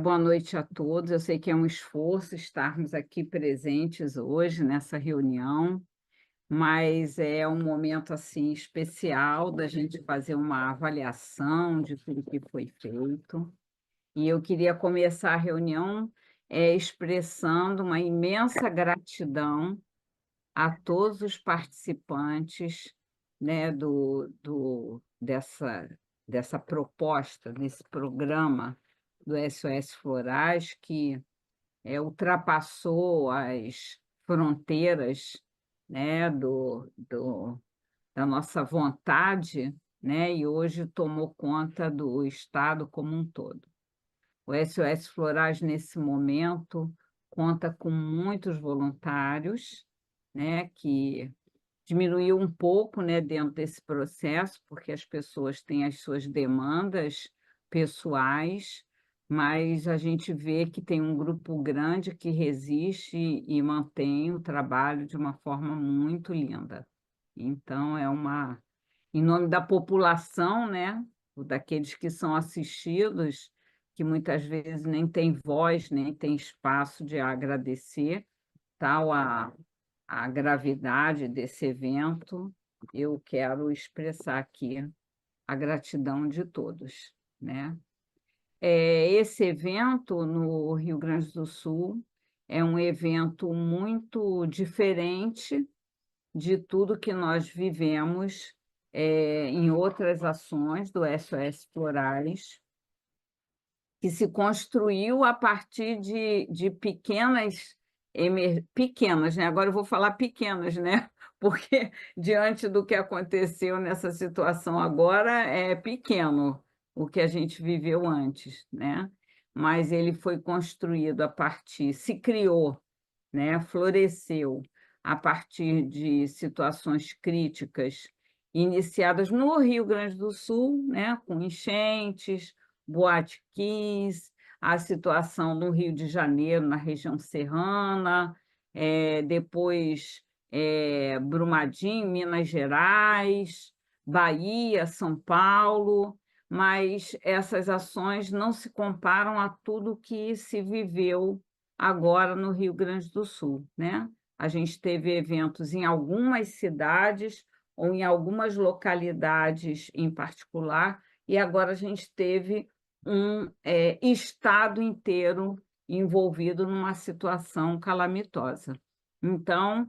Boa noite a todos. Eu sei que é um esforço estarmos aqui presentes hoje nessa reunião, mas é um momento assim especial da gente fazer uma avaliação de tudo que foi feito. E eu queria começar a reunião expressando uma imensa gratidão a todos os participantes, né, dessa proposta, desse programa do SOS Florais, que ultrapassou as fronteiras, né, da nossa vontade, né, e hoje tomou conta do estado como um todo. O SOS Florais, nesse momento, conta com muitos voluntários, né, que diminuiu um pouco, né, dentro desse processo, porque as pessoas têm as suas demandas pessoais, mas a gente vê que tem um grupo grande que resiste e mantém o trabalho de uma forma muito linda. Então em nome da população, né, daqueles que são assistidos, que muitas vezes nem têm voz, nem têm espaço de agradecer, tal a gravidade desse evento, eu quero expressar aqui a gratidão de todos, né. Esse evento no Rio Grande do Sul é um evento muito diferente de tudo que nós vivemos, em outras ações do SOS Florais, que se construiu a partir de pequenas, né, agora eu vou falar pequenas, né, porque diante do que aconteceu nessa situação agora, é pequeno o que a gente viveu antes, né, mas ele foi construído a partir se criou, né, floresceu a partir de situações críticas iniciadas no Rio Grande do Sul, né, com enchentes, Boate Kiss, a situação no Rio de Janeiro, na região serrana, depois, Brumadinho, Minas Gerais, Bahia, São Paulo, mas essas ações não se comparam a tudo que se viveu agora no Rio Grande do Sul, né. A gente teve eventos em algumas cidades ou em algumas localidades em particular, e agora a gente teve um, estado inteiro envolvido numa situação calamitosa. Então,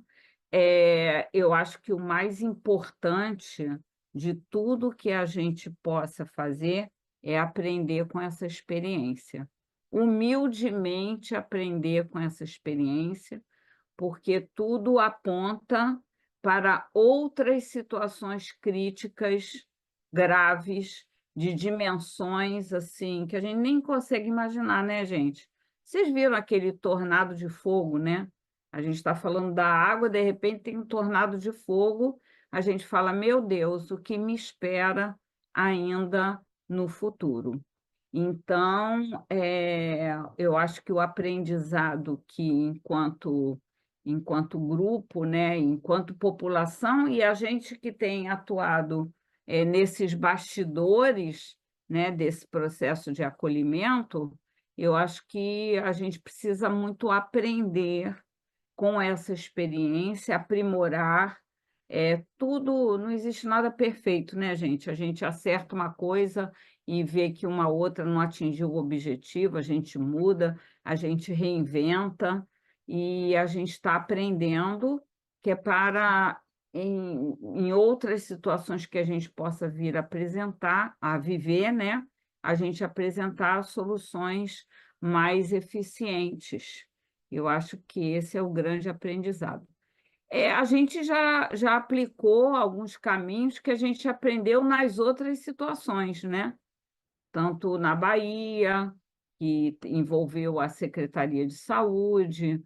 eu acho que o mais importante de tudo que a gente possa fazer é aprender com essa experiência. Humildemente aprender com essa experiência, porque tudo aponta para outras situações críticas, graves, de dimensões, assim, que a gente nem consegue imaginar, né, gente? Vocês viram aquele tornado de fogo, né? A gente está falando da água, de repente tem um tornado de fogo, a gente fala: "Meu Deus, o que me espera ainda no futuro?". Então, eu acho que o aprendizado que enquanto grupo, né, enquanto população e a gente que tem atuado, nesses bastidores, né, desse processo de acolhimento, eu acho que a gente precisa muito aprender com essa experiência, aprimorar, tudo não existe nada perfeito, né, gente? A gente acerta uma coisa e vê que uma outra não atingiu o objetivo, a gente muda, a gente reinventa e a gente está aprendendo que é para em outras situações que a gente possa vir apresentar, a viver, né, a gente apresentar soluções mais eficientes. Eu acho que esse é o grande aprendizado. A gente já aplicou alguns caminhos que a gente aprendeu nas outras situações, né, tanto na Bahia, que envolveu a Secretaria de Saúde,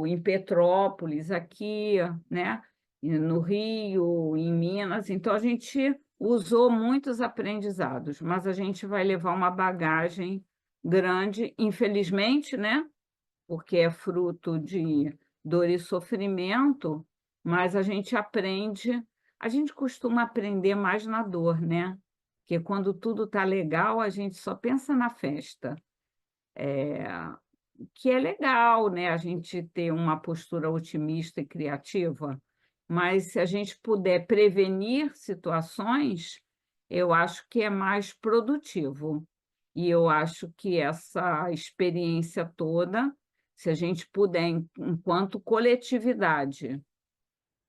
em Petrópolis, aqui, né, e no Rio, em Minas. Então, a gente usou muitos aprendizados, mas a gente vai levar uma bagagem grande, infelizmente, né, porque é fruto de dor e sofrimento, mas a gente costuma aprender mais na dor, né, porque quando tudo está legal, a gente só pensa na festa, que é legal, né, a gente ter uma postura otimista e criativa, mas se a gente puder prevenir situações, eu acho que é mais produtivo. E eu acho que essa experiência toda, se a gente puder, enquanto coletividade,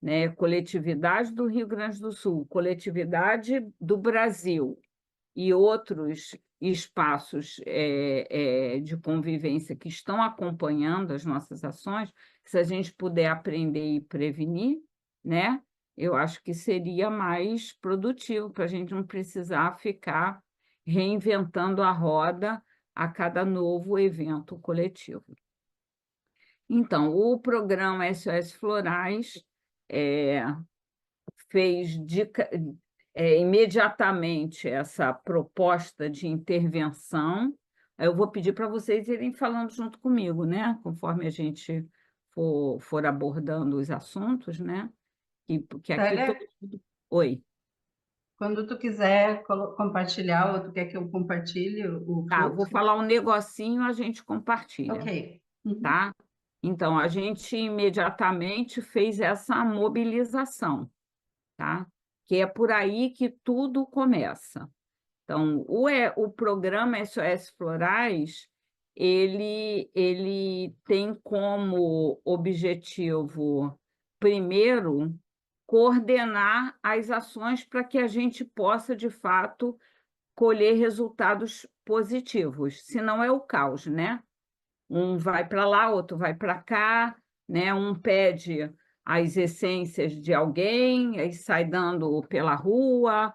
né, coletividade do Rio Grande do Sul, coletividade do Brasil, e outros espaços de convivência que estão acompanhando as nossas ações, se a gente puder aprender e prevenir, né? Eu acho que seria mais produtivo para a gente não precisar ficar reinventando a roda a cada novo evento coletivo. Então, o programa SOS Florais é, fez imediatamente essa proposta de intervenção. Aí eu vou pedir para vocês irem falando junto comigo, né? Conforme a gente for abordando os assuntos, né? Que aqui todo Célia, mundo... Oi. quando tu quiser compartilhar, ou tu quer que eu compartilhe o Tá, vou fluxo? falar um negocinho, a gente Ok. compartilha, Uhum. tá? Então, a gente imediatamente fez essa mobilização, tá? Que é por aí que tudo começa. Então, o programa SOS Florais, ele tem como objetivo, primeiro, coordenar as ações para que a gente possa, de fato, colher resultados positivos, senão é o caos, né? Um vai para lá, outro vai para cá, né? Um pede as essências de alguém, aí sai dando pela rua.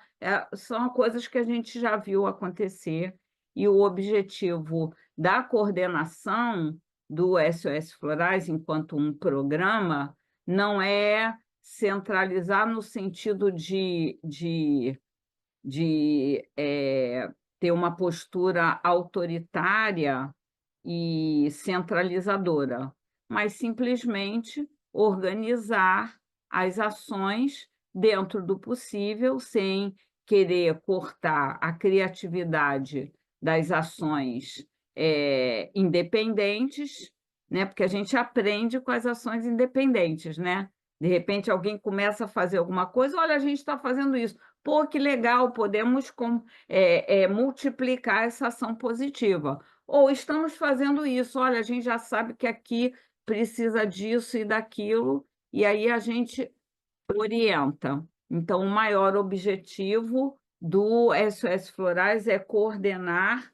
São coisas que a gente já viu acontecer, e o objetivo da coordenação do SOS Florais, enquanto um programa, não é centralizar no sentido de ter uma postura autoritária e centralizadora, mas simplesmente organizar as ações dentro do possível, sem querer cortar a criatividade das ações independentes, né? Porque a gente aprende com as ações independentes, né? De repente alguém começa a fazer alguma coisa, olha, a gente está fazendo isso. Pô, que legal, podemos multiplicar essa ação positiva. Ou estamos fazendo isso, olha, a gente já sabe que aqui precisa disso e daquilo, e aí a gente orienta. Então, o maior objetivo do SOS Florais é coordenar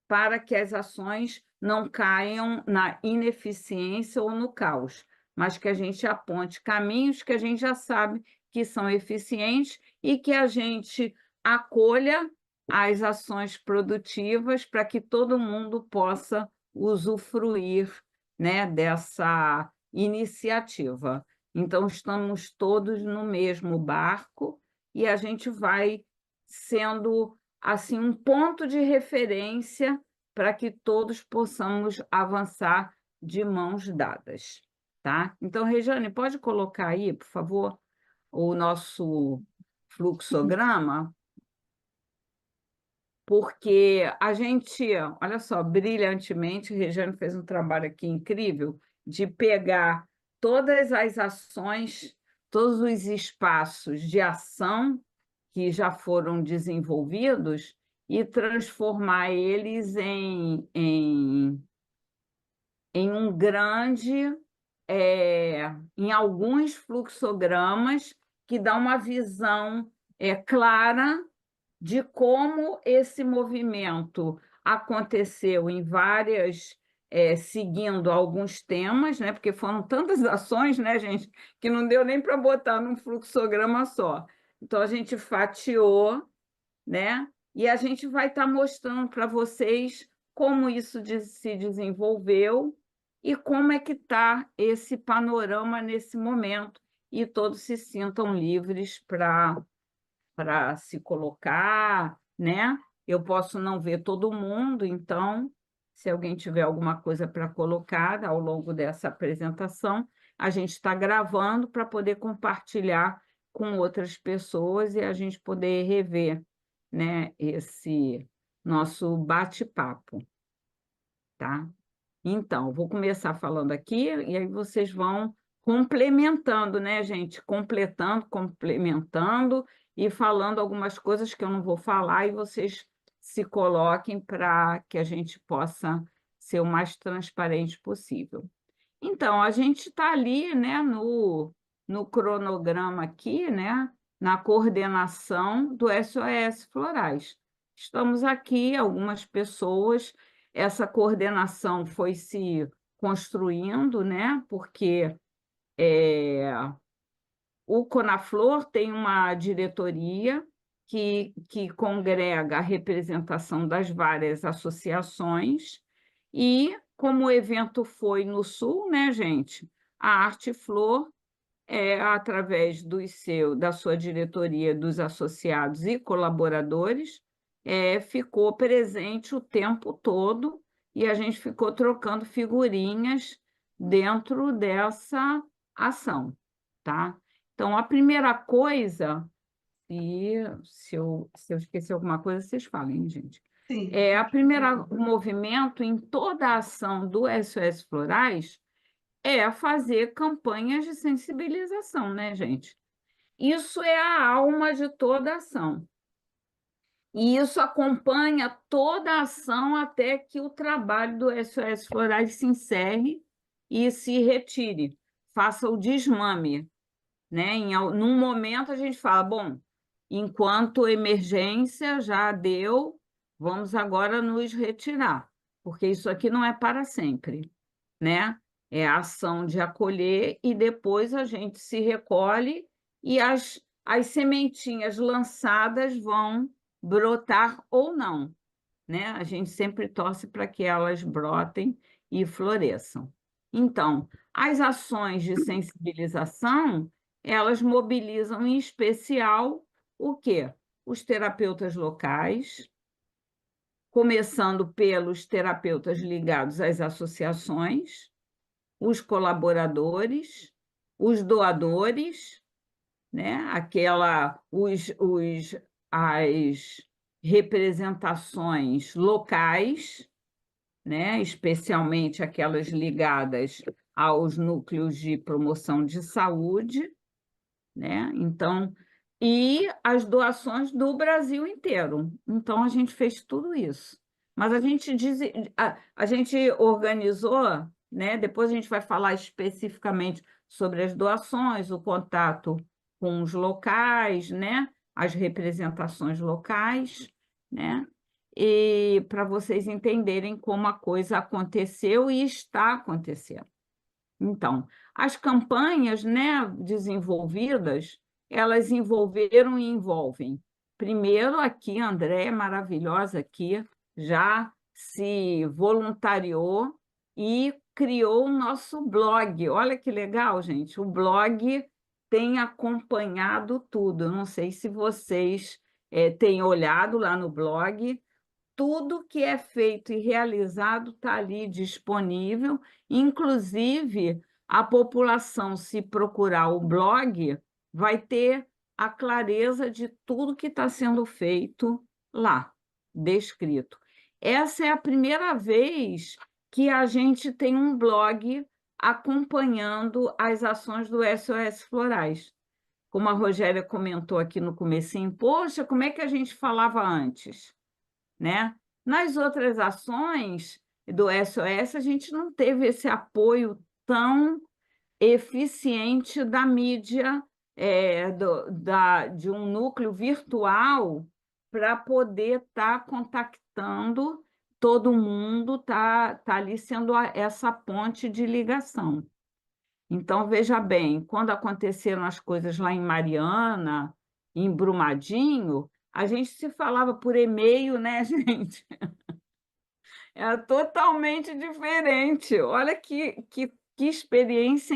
para que as ações não caiam na ineficiência ou no caos, mas que a gente aponte caminhos que a gente já sabe que são eficientes e que a gente acolha as ações produtivas para que todo mundo possa usufruir, né, dessa iniciativa. Então, estamos todos no mesmo barco e a gente vai sendo assim um ponto de referência para que todos possamos avançar de mãos dadas, tá? Então, Regiane, pode colocar aí, por favor, o nosso fluxograma, porque a gente, olha só, brilhantemente, Regiane fez um trabalho aqui incrível de pegar todas as ações, todos os espaços de ação que já foram desenvolvidos e transformar eles em um grande, em alguns fluxogramas que dá uma visão clara de como esse movimento aconteceu em várias, seguindo alguns temas, né? Porque foram tantas ações, né, gente, que não deu nem para botar num fluxograma só. Então, a gente fatiou, né? E a gente vai estar mostrando para vocês como isso se desenvolveu e como é que está esse panorama nesse momento, e todos se sintam livres para se colocar, né? Eu posso não ver todo mundo, então, se alguém tiver alguma coisa para colocar ao longo dessa apresentação, a gente está gravando para poder compartilhar com outras pessoas e a gente poder rever, né, esse nosso bate-papo. tá? Então, vou começar falando aqui, e aí vocês vão complementando, né, gente? Completando, complementando e falando algumas coisas que eu não vou falar, e vocês se coloquem para que a gente possa ser o mais transparente possível. Então, a gente está ali, né, no cronograma aqui, né, na coordenação do SOS Florais. Estamos aqui, algumas pessoas, essa coordenação foi se construindo, né, porque o Conaflor tem uma diretoria que congrega a representação das várias associações, e como o evento foi no Sul, né, gente? A Arte Flor, através da sua diretoria, dos associados e colaboradores, ficou presente o tempo todo, e a gente ficou trocando figurinhas dentro dessa ação, tá? Então, a primeira coisa, e se eu esquecer alguma coisa, vocês falem, gente. Sim. A primeira movimento em toda a ação do SOS Florais é fazer campanhas de sensibilização, né, gente? Isso é a alma de toda a ação. E isso acompanha toda a ação até que o trabalho do SOS Florais se encerre e se retire, faça o desmame, né? Num momento a gente fala, bom, enquanto emergência já deu, vamos agora nos retirar, porque isso aqui não é para sempre, né? É a ação de acolher, e depois a gente se recolhe e as sementinhas lançadas vão brotar ou não, né? A gente sempre torce para que elas brotem e floresçam. Então, as ações de sensibilização, elas mobilizam em especial o quê? Os terapeutas locais, começando pelos terapeutas ligados às associações, os colaboradores, os doadores, né? As representações locais, né? Especialmente aquelas ligadas aos núcleos de promoção de saúde, né? Então, e as doações do Brasil inteiro. Então, a gente fez tudo isso. Mas a gente organizou, né? Depois a gente vai falar especificamente sobre as doações, o contato com os locais, né? As representações locais, né? E para vocês entenderem como a coisa aconteceu e está acontecendo. Então, as campanhas, né, desenvolvidas, elas envolveram e envolvem. Primeiro, aqui, a Andréia, maravilhosa aqui, já se voluntariou e criou o nosso blog. Olha que legal, gente. O blog tem acompanhado tudo. Eu não sei se vocês têm olhado lá no blog. Tudo que é feito e realizado está ali disponível, inclusive a população, se procurar o blog, vai ter a clareza de tudo que está sendo feito lá, descrito. Essa é a primeira vez que a gente tem um blog acompanhando as ações do SOS Florais. Como a Rogéria comentou aqui no comecinho, poxa, como é que a gente falava antes? Né? Nas outras ações do SOS, a gente não teve esse apoio tão eficiente da mídia, de um núcleo virtual, para poder estar contactando todo mundo, tá ali sendo essa ponte de ligação. Então, veja bem, quando aconteceram as coisas lá em Mariana, em Brumadinho, a gente se falava por e-mail, né, gente? Era totalmente diferente. Olha que experiência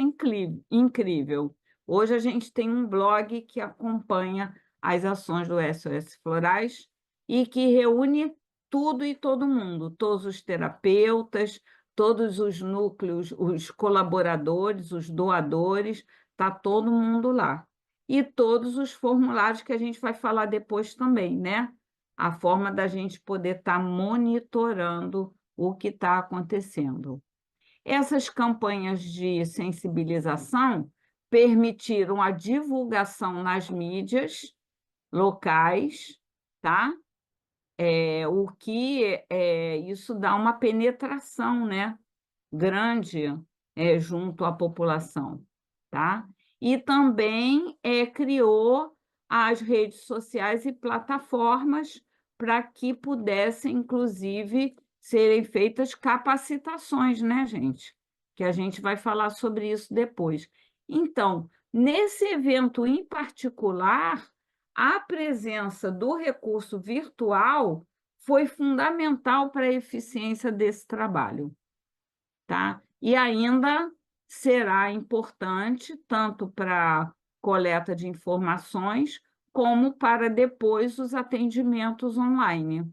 incrível. Hoje a gente tem um blog que acompanha as ações do SOS Florais e que reúne tudo e todo mundo, todos os terapeutas, todos os núcleos, os colaboradores, os doadores, está todo mundo lá. E todos os formulários que a gente vai falar depois também, né? A forma da gente poder estar monitorando o que está acontecendo. Essas campanhas de sensibilização permitiram a divulgação nas mídias locais, tá? O que isso dá uma penetração, né, grande junto à população, tá? E também criou as redes sociais e plataformas para que pudessem, inclusive, serem feitas capacitações, né, gente? Que a gente vai falar sobre isso depois. Então, nesse evento em particular, a presença do recurso virtual foi fundamental para a eficiência desse trabalho, tá? E ainda será importante tanto para coleta de informações como para depois os atendimentos online,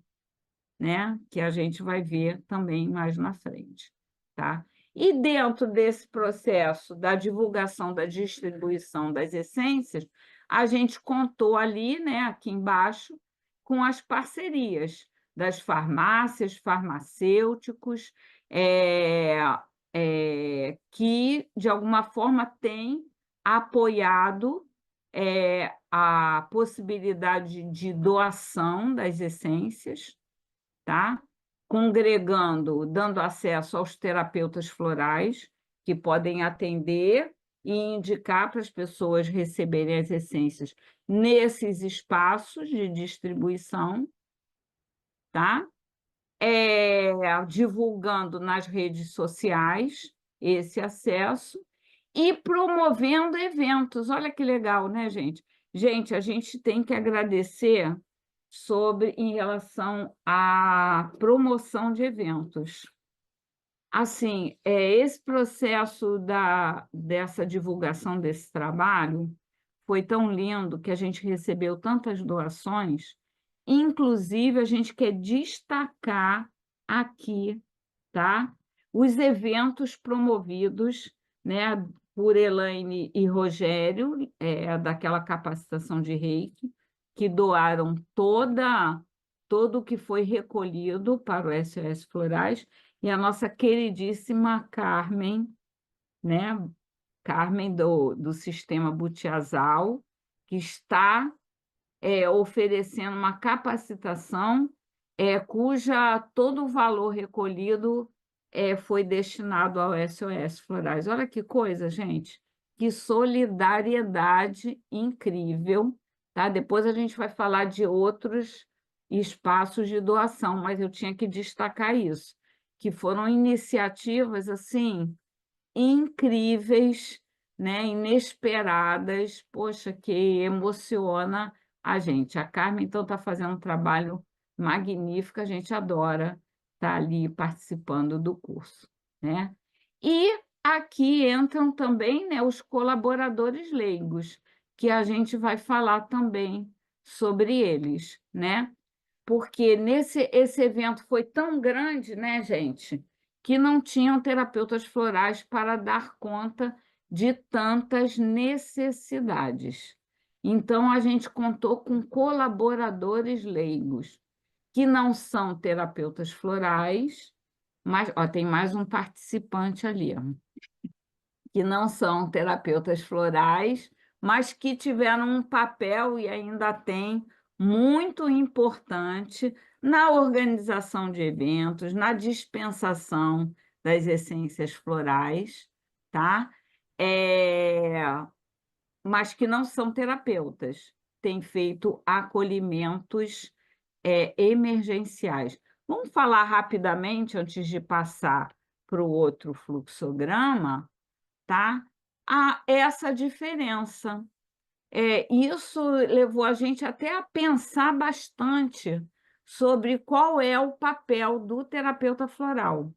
né? Que a gente vai ver também mais na frente, tá? E dentro desse processo da divulgação da distribuição das essências, a gente contou ali, né, aqui embaixo, com as parcerias das farmácias, farmacêuticos, que, de alguma forma, têm apoiado a possibilidade de doação das essências, tá? Congregando, dando acesso aos terapeutas florais, que podem atender e indicar para as pessoas receberem as essências nesses espaços de distribuição, tá? Divulgando nas redes sociais esse acesso e promovendo eventos. Olha que legal, né, gente? Gente, a gente tem que agradecer em relação à promoção de eventos. Assim, esse processo dessa divulgação desse trabalho foi tão lindo que a gente recebeu tantas doações, inclusive a gente quer destacar aqui, tá? Os eventos promovidos, né, por Elaine e Rogério, daquela capacitação de Reiki, que doaram todo o que foi recolhido para o SOS Florais, e a nossa queridíssima Carmen, né? Carmen do Sistema Butiazal, que está oferecendo uma capacitação cuja todo o valor recolhido foi destinado ao SOS Florais. Olha que coisa, gente! Que solidariedade incrível, tá? Depois a gente vai falar de outros espaços de doação, mas eu tinha que destacar isso, que foram iniciativas assim incríveis, né? Inesperadas, poxa, que emociona a gente. A Carmen, então, está fazendo um trabalho magnífico, a gente adora estar ali participando do curso, né? E aqui entram também, né, os colaboradores leigos, que a gente vai falar também sobre eles, né? Porque esse evento foi tão grande, né, gente, que não tinham terapeutas florais para dar conta de tantas necessidades. Então, a gente contou com colaboradores leigos, que não são terapeutas florais, mas tem mais um participante ali, ó, que não são terapeutas florais, mas que tiveram um papel e ainda têm muito importante na organização de eventos, na dispensação das essências florais, tá? Mas que não são terapeutas, têm feito acolhimentos emergenciais. Vamos falar rapidamente, antes de passar para o outro fluxograma, tá? Essa diferença. Isso levou a gente até a pensar bastante sobre qual é o papel do terapeuta floral.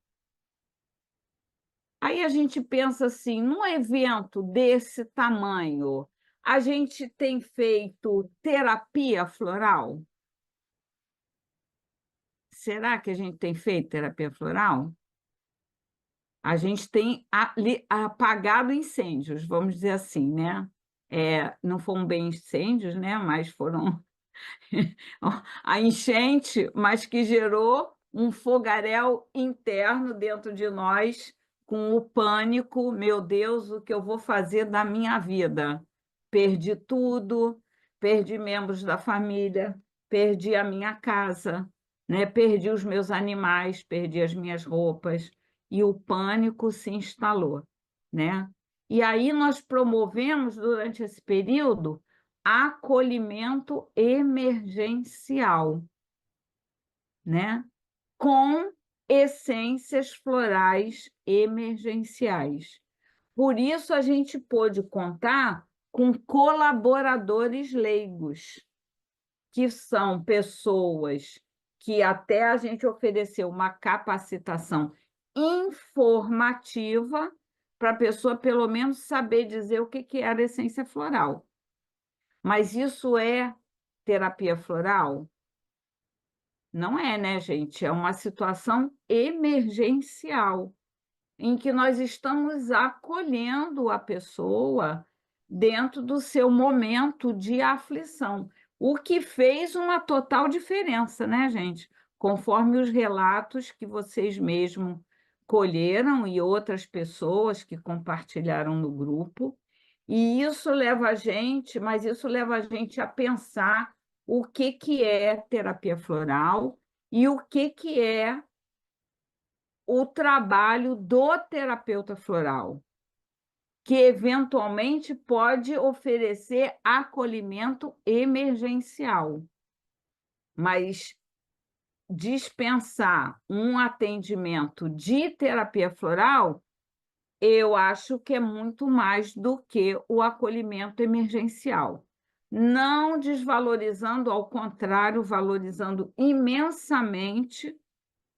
Aí a gente pensa assim, num evento desse tamanho, a gente tem feito terapia floral? Será que a gente tem feito terapia floral? A gente tem apagado incêndios, vamos dizer assim, né? Não foram bem incêndios, né? Mas foram a enchente, mas que gerou um fogaréu interno dentro de nós, com o pânico, meu Deus, o que eu vou fazer da minha vida? Perdi tudo, perdi membros da família, perdi a minha casa, né? Perdi os meus animais, perdi as minhas roupas, e o pânico se instalou, né? E aí nós promovemos, durante esse período, acolhimento emergencial, né? Com essências florais emergenciais. Por isso, a gente pôde contar com colaboradores leigos, que são pessoas que até a gente ofereceu uma capacitação informativa para a pessoa, pelo menos, saber dizer o que era essência floral. Mas isso é terapia floral? Não é, né, gente? É uma situação emergencial, em que nós estamos acolhendo a pessoa dentro do seu momento de aflição, o que fez uma total diferença, né, gente? Conforme os relatos que vocês mesmos colheram e outras pessoas que compartilharam no grupo. E isso leva a gente, mas isso leva a gente a pensar o que é terapia floral e o que é o trabalho do terapeuta floral, que eventualmente pode oferecer acolhimento emergencial, mas dispensar um atendimento de terapia floral, eu acho que é muito mais do que o acolhimento emergencial. Não desvalorizando, ao contrário, valorizando imensamente,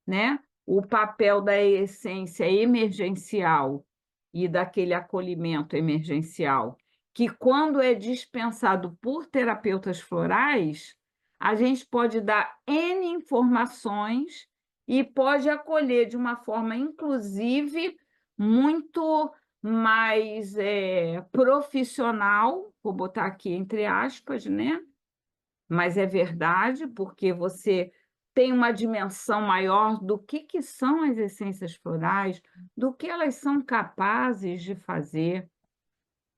né, o papel da essência emergencial e daquele acolhimento emergencial, que, quando é dispensado por terapeutas florais, a gente pode dar N informações e pode acolher de uma forma, inclusive, muito mais profissional, vou botar aqui entre aspas, né? Mas é verdade, porque você tem uma dimensão maior do que são as essências florais, do que elas são capazes de fazer,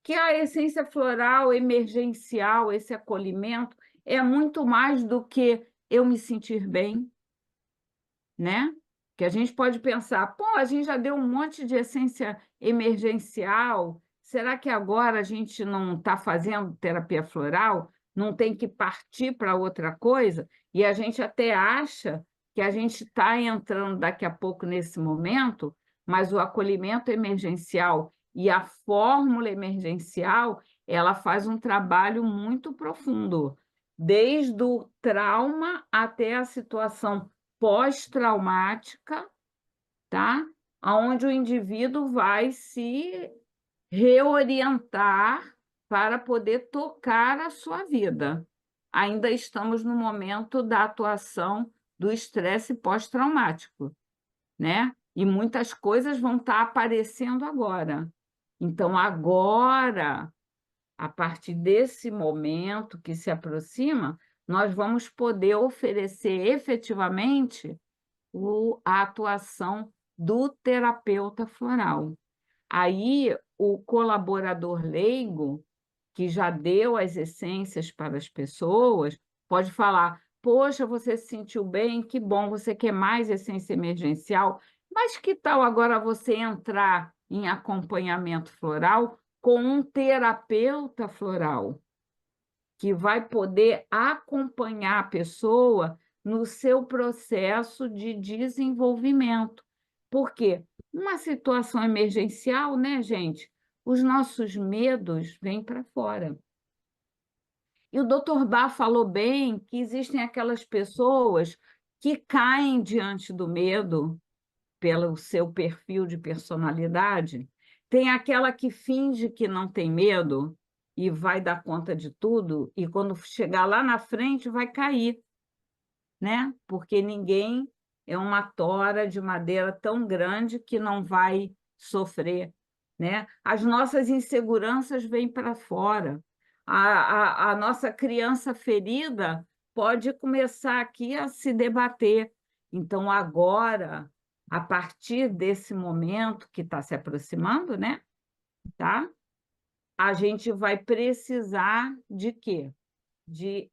que a essência floral emergencial, esse acolhimento, é muito mais do que eu me sentir bem, né? Que a gente pode pensar, pô, a gente já deu um monte de essência emergencial, será que agora a gente não está fazendo terapia floral? Não tem que partir para outra coisa? E a gente até acha que a gente está entrando daqui a pouco nesse momento, mas o acolhimento emergencial e a fórmula emergencial, ela faz um trabalho muito profundo, desde o trauma até a situação pós-traumática, tá? Onde o indivíduo vai se reorientar para poder tocar a sua vida. Ainda estamos no momento da atuação do estresse pós-traumático, né? E muitas coisas vão estar aparecendo agora. Então, agora, a partir desse momento que se aproxima, nós vamos poder oferecer efetivamente a atuação do terapeuta floral. Aí, o colaborador leigo, que já deu as essências para as pessoas, pode falar: poxa, você se sentiu bem, que bom, você quer mais essência emergencial, mas que tal agora você entrar em acompanhamento floral com um terapeuta floral, que vai poder acompanhar a pessoa no seu processo de desenvolvimento. Por quê? Uma situação emergencial, né, gente? Os nossos medos vêm para fora. E o doutor Bach falou bem que existem aquelas pessoas que caem diante do medo pelo seu perfil de personalidade. Tem aquela que finge que não tem medo e vai dar conta de tudo, e quando chegar lá na frente vai cair, né? Porque ninguém é uma tora de madeira tão grande que não vai sofrer, né? As nossas inseguranças vêm para fora. A nossa criança ferida pode começar aqui a se debater. Então, agora, a partir desse momento que está se aproximando, né? Tá? A gente vai precisar de quê? De,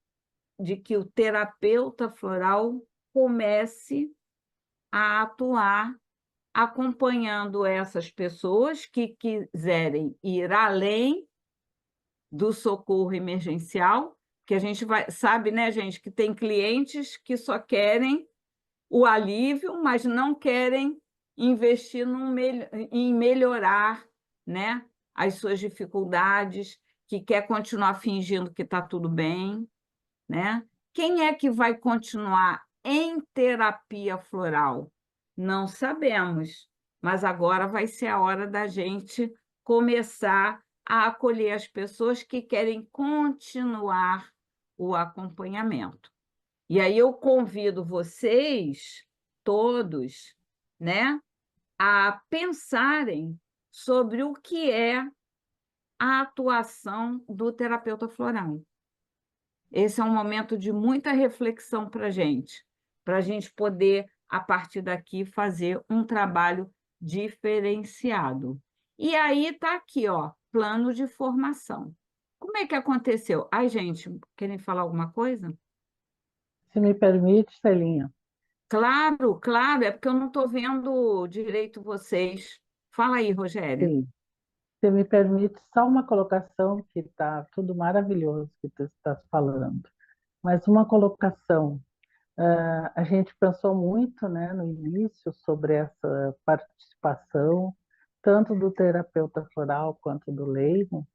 de que o terapeuta floral comece a atuar acompanhando essas pessoas que quiserem ir além do socorro emergencial, que a gente sabe, né, gente, que tem clientes que só querem o alívio, mas não querem investir em melhorar, né, as suas dificuldades, que quer continuar fingindo que está tudo bem, né? Quem é que vai continuar em terapia floral? Não sabemos, mas agora vai ser a hora da gente começar a acolher as pessoas que querem continuar o acompanhamento. E aí eu convido vocês todos, né, a pensarem sobre o que é a atuação do terapeuta floral. Esse é um momento de muita reflexão para a gente poder, a partir daqui, fazer um trabalho diferenciado. E aí está aqui, ó, plano de formação. Como é que aconteceu? Ai, gente, querem falar alguma coisa? Se me permite, Celinha. Claro, claro, é porque eu não estou vendo direito vocês. Fala aí, Rogéria. Sim. Se me permite, só uma colocação, que está tudo maravilhoso que tu estás falando. Mas uma colocação. A gente pensou muito, né, no início sobre essa participação, tanto do terapeuta floral quanto do leigo,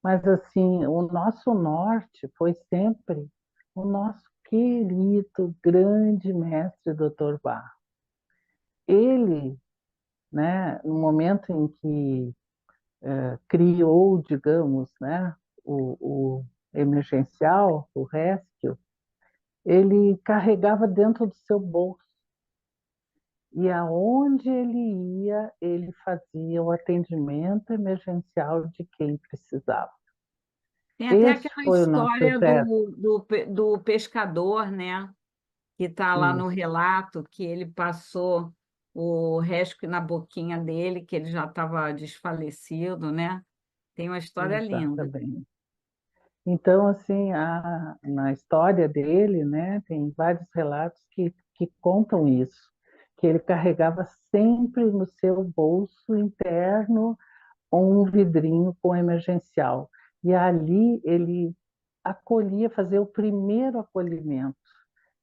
mas assim, o nosso norte foi sempre o nosso querido, grande mestre Dr. Bach. Ele, né, no momento em que criou, digamos, né, o emergencial, o rescue, ele carregava dentro do seu bolso. E aonde ele ia, ele fazia o atendimento emergencial de quem precisava. Tem até Esse aquela foi o nosso história gesto. do pescador, né? Que está lá no Isso, relato, que ele passou o rescue na boquinha dele, que ele já estava desfalecido, né? Tem uma história linda. exatamente. Então, assim, na história dele, né, tem vários relatos que contam isso, que ele carregava sempre no seu bolso interno um vidrinho com emergencial. E ali ele acolhia, fazia o primeiro acolhimento,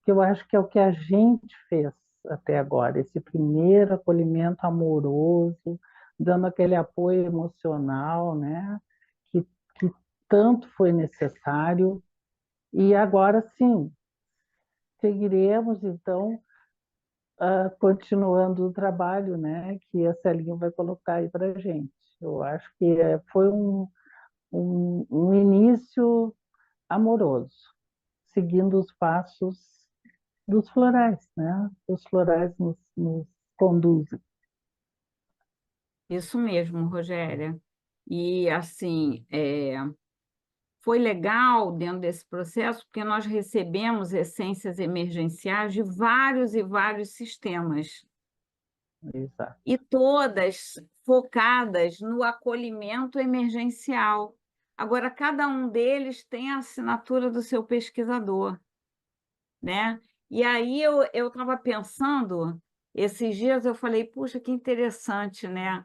que eu acho que é o que a gente fez até agora, esse primeiro acolhimento amoroso, dando aquele apoio emocional, né? Que tanto foi necessário. E agora sim, seguiremos então continuando o trabalho, né? Que a Celinha vai colocar aí para a gente. Eu acho que foi um início amoroso, seguindo os passos dos florais, né? Os florais nos conduzem. Isso mesmo, Rogéria. E, assim, foi legal dentro desse processo, porque nós recebemos essências emergenciais de vários e vários sistemas, Exato. e todas focadas no acolhimento emergencial. Agora, cada um deles tem a assinatura do seu pesquisador, né? E aí eu estava pensando, esses dias eu falei, puxa, que interessante, né?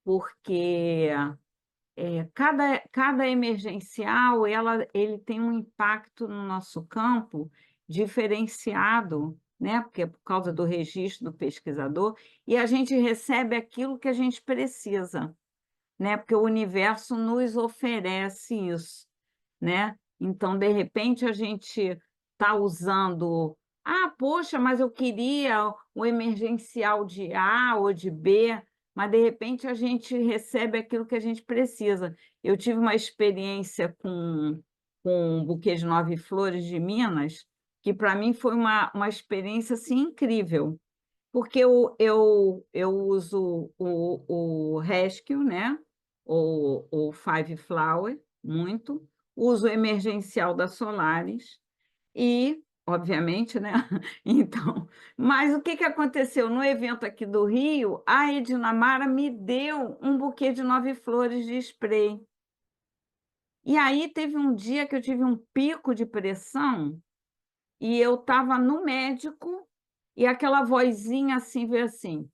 Porque cada emergencial ele tem um impacto no nosso campo diferenciado, né? Porque é por causa do registro do pesquisador, e a gente recebe aquilo que a gente precisa, né? Porque o universo nos oferece isso, né? Então, de repente, a gente está usando. Ah, poxa, mas eu queria o emergencial de A ou de B, mas de repente a gente recebe aquilo que a gente precisa. Eu tive uma experiência com um buquê de 9 flores de Minas, que para mim foi uma experiência assim, incrível, porque eu uso o Rescue, né? O Five Flower, muito, uso o emergencial da Solaris, e obviamente, né? Então, mas o que que aconteceu? No evento aqui do Rio, a Edinamara me deu um buquê de 9 flores de spray. E aí teve um dia que eu tive um pico de pressão e eu estava no médico e aquela vozinha assim veio assim: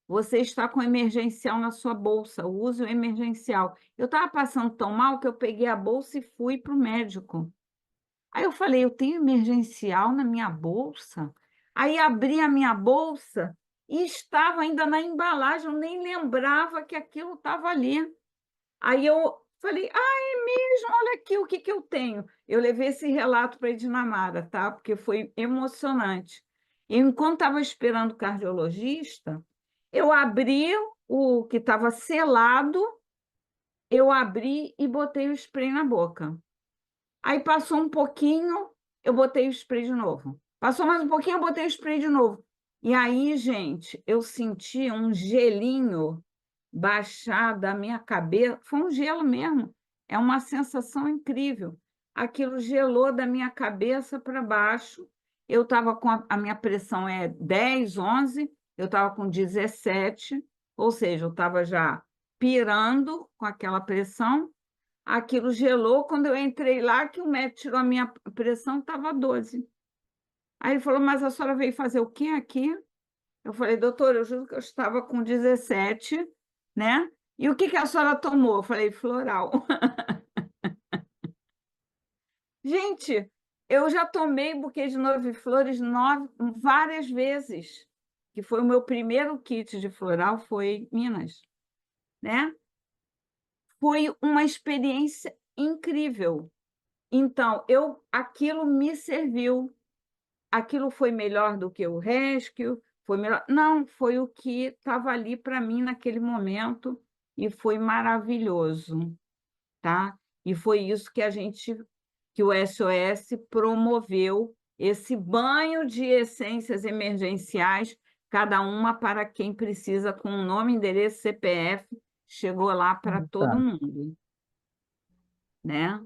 você está com emergencial na sua bolsa, use o emergencial. Eu estava passando tão mal que eu peguei a bolsa e fui para o médico. Aí eu falei, eu tenho emergencial na minha bolsa? Aí abri a minha bolsa e estava ainda na embalagem, eu nem lembrava que aquilo estava ali. Aí eu falei, ah, é mesmo? Olha aqui o que que eu tenho. Eu levei esse relato para a Edinamara, tá? Porque foi emocionante. E enquanto estava esperando o cardiologista, eu abri o que estava selado, eu abri e botei o spray na boca. Aí passou um pouquinho, eu botei o spray de novo. Passou mais um pouquinho, eu botei o spray de novo. E aí, gente, eu senti um gelinho baixar da minha cabeça. Foi um gelo mesmo. É uma sensação incrível. Aquilo gelou da minha cabeça para baixo. Eu estava com a minha pressão é 10, 11, eu estava com 17, ou seja, eu estava já pirando com aquela pressão. Aquilo gelou, quando eu entrei lá, que o médico tirou a minha pressão, estava 12. Aí ele falou, mas a senhora veio fazer o quê aqui? Eu falei, doutor, eu juro que eu estava com 17, né? E o que que a senhora tomou? Eu falei, floral. Gente, eu já tomei buquê de 9 flores várias vezes, que foi o meu primeiro kit de floral, foi em Minas, né? Foi uma experiência incrível. Então, aquilo me serviu. Aquilo foi melhor do que o Rescue? Foi melhor? Não, foi o que estava ali para mim naquele momento e foi maravilhoso, tá? E foi isso que o SOS promoveu, esse banho de essências emergenciais, cada uma para quem precisa, com nome, endereço, CPF, chegou lá para todo Tá. mundo, né?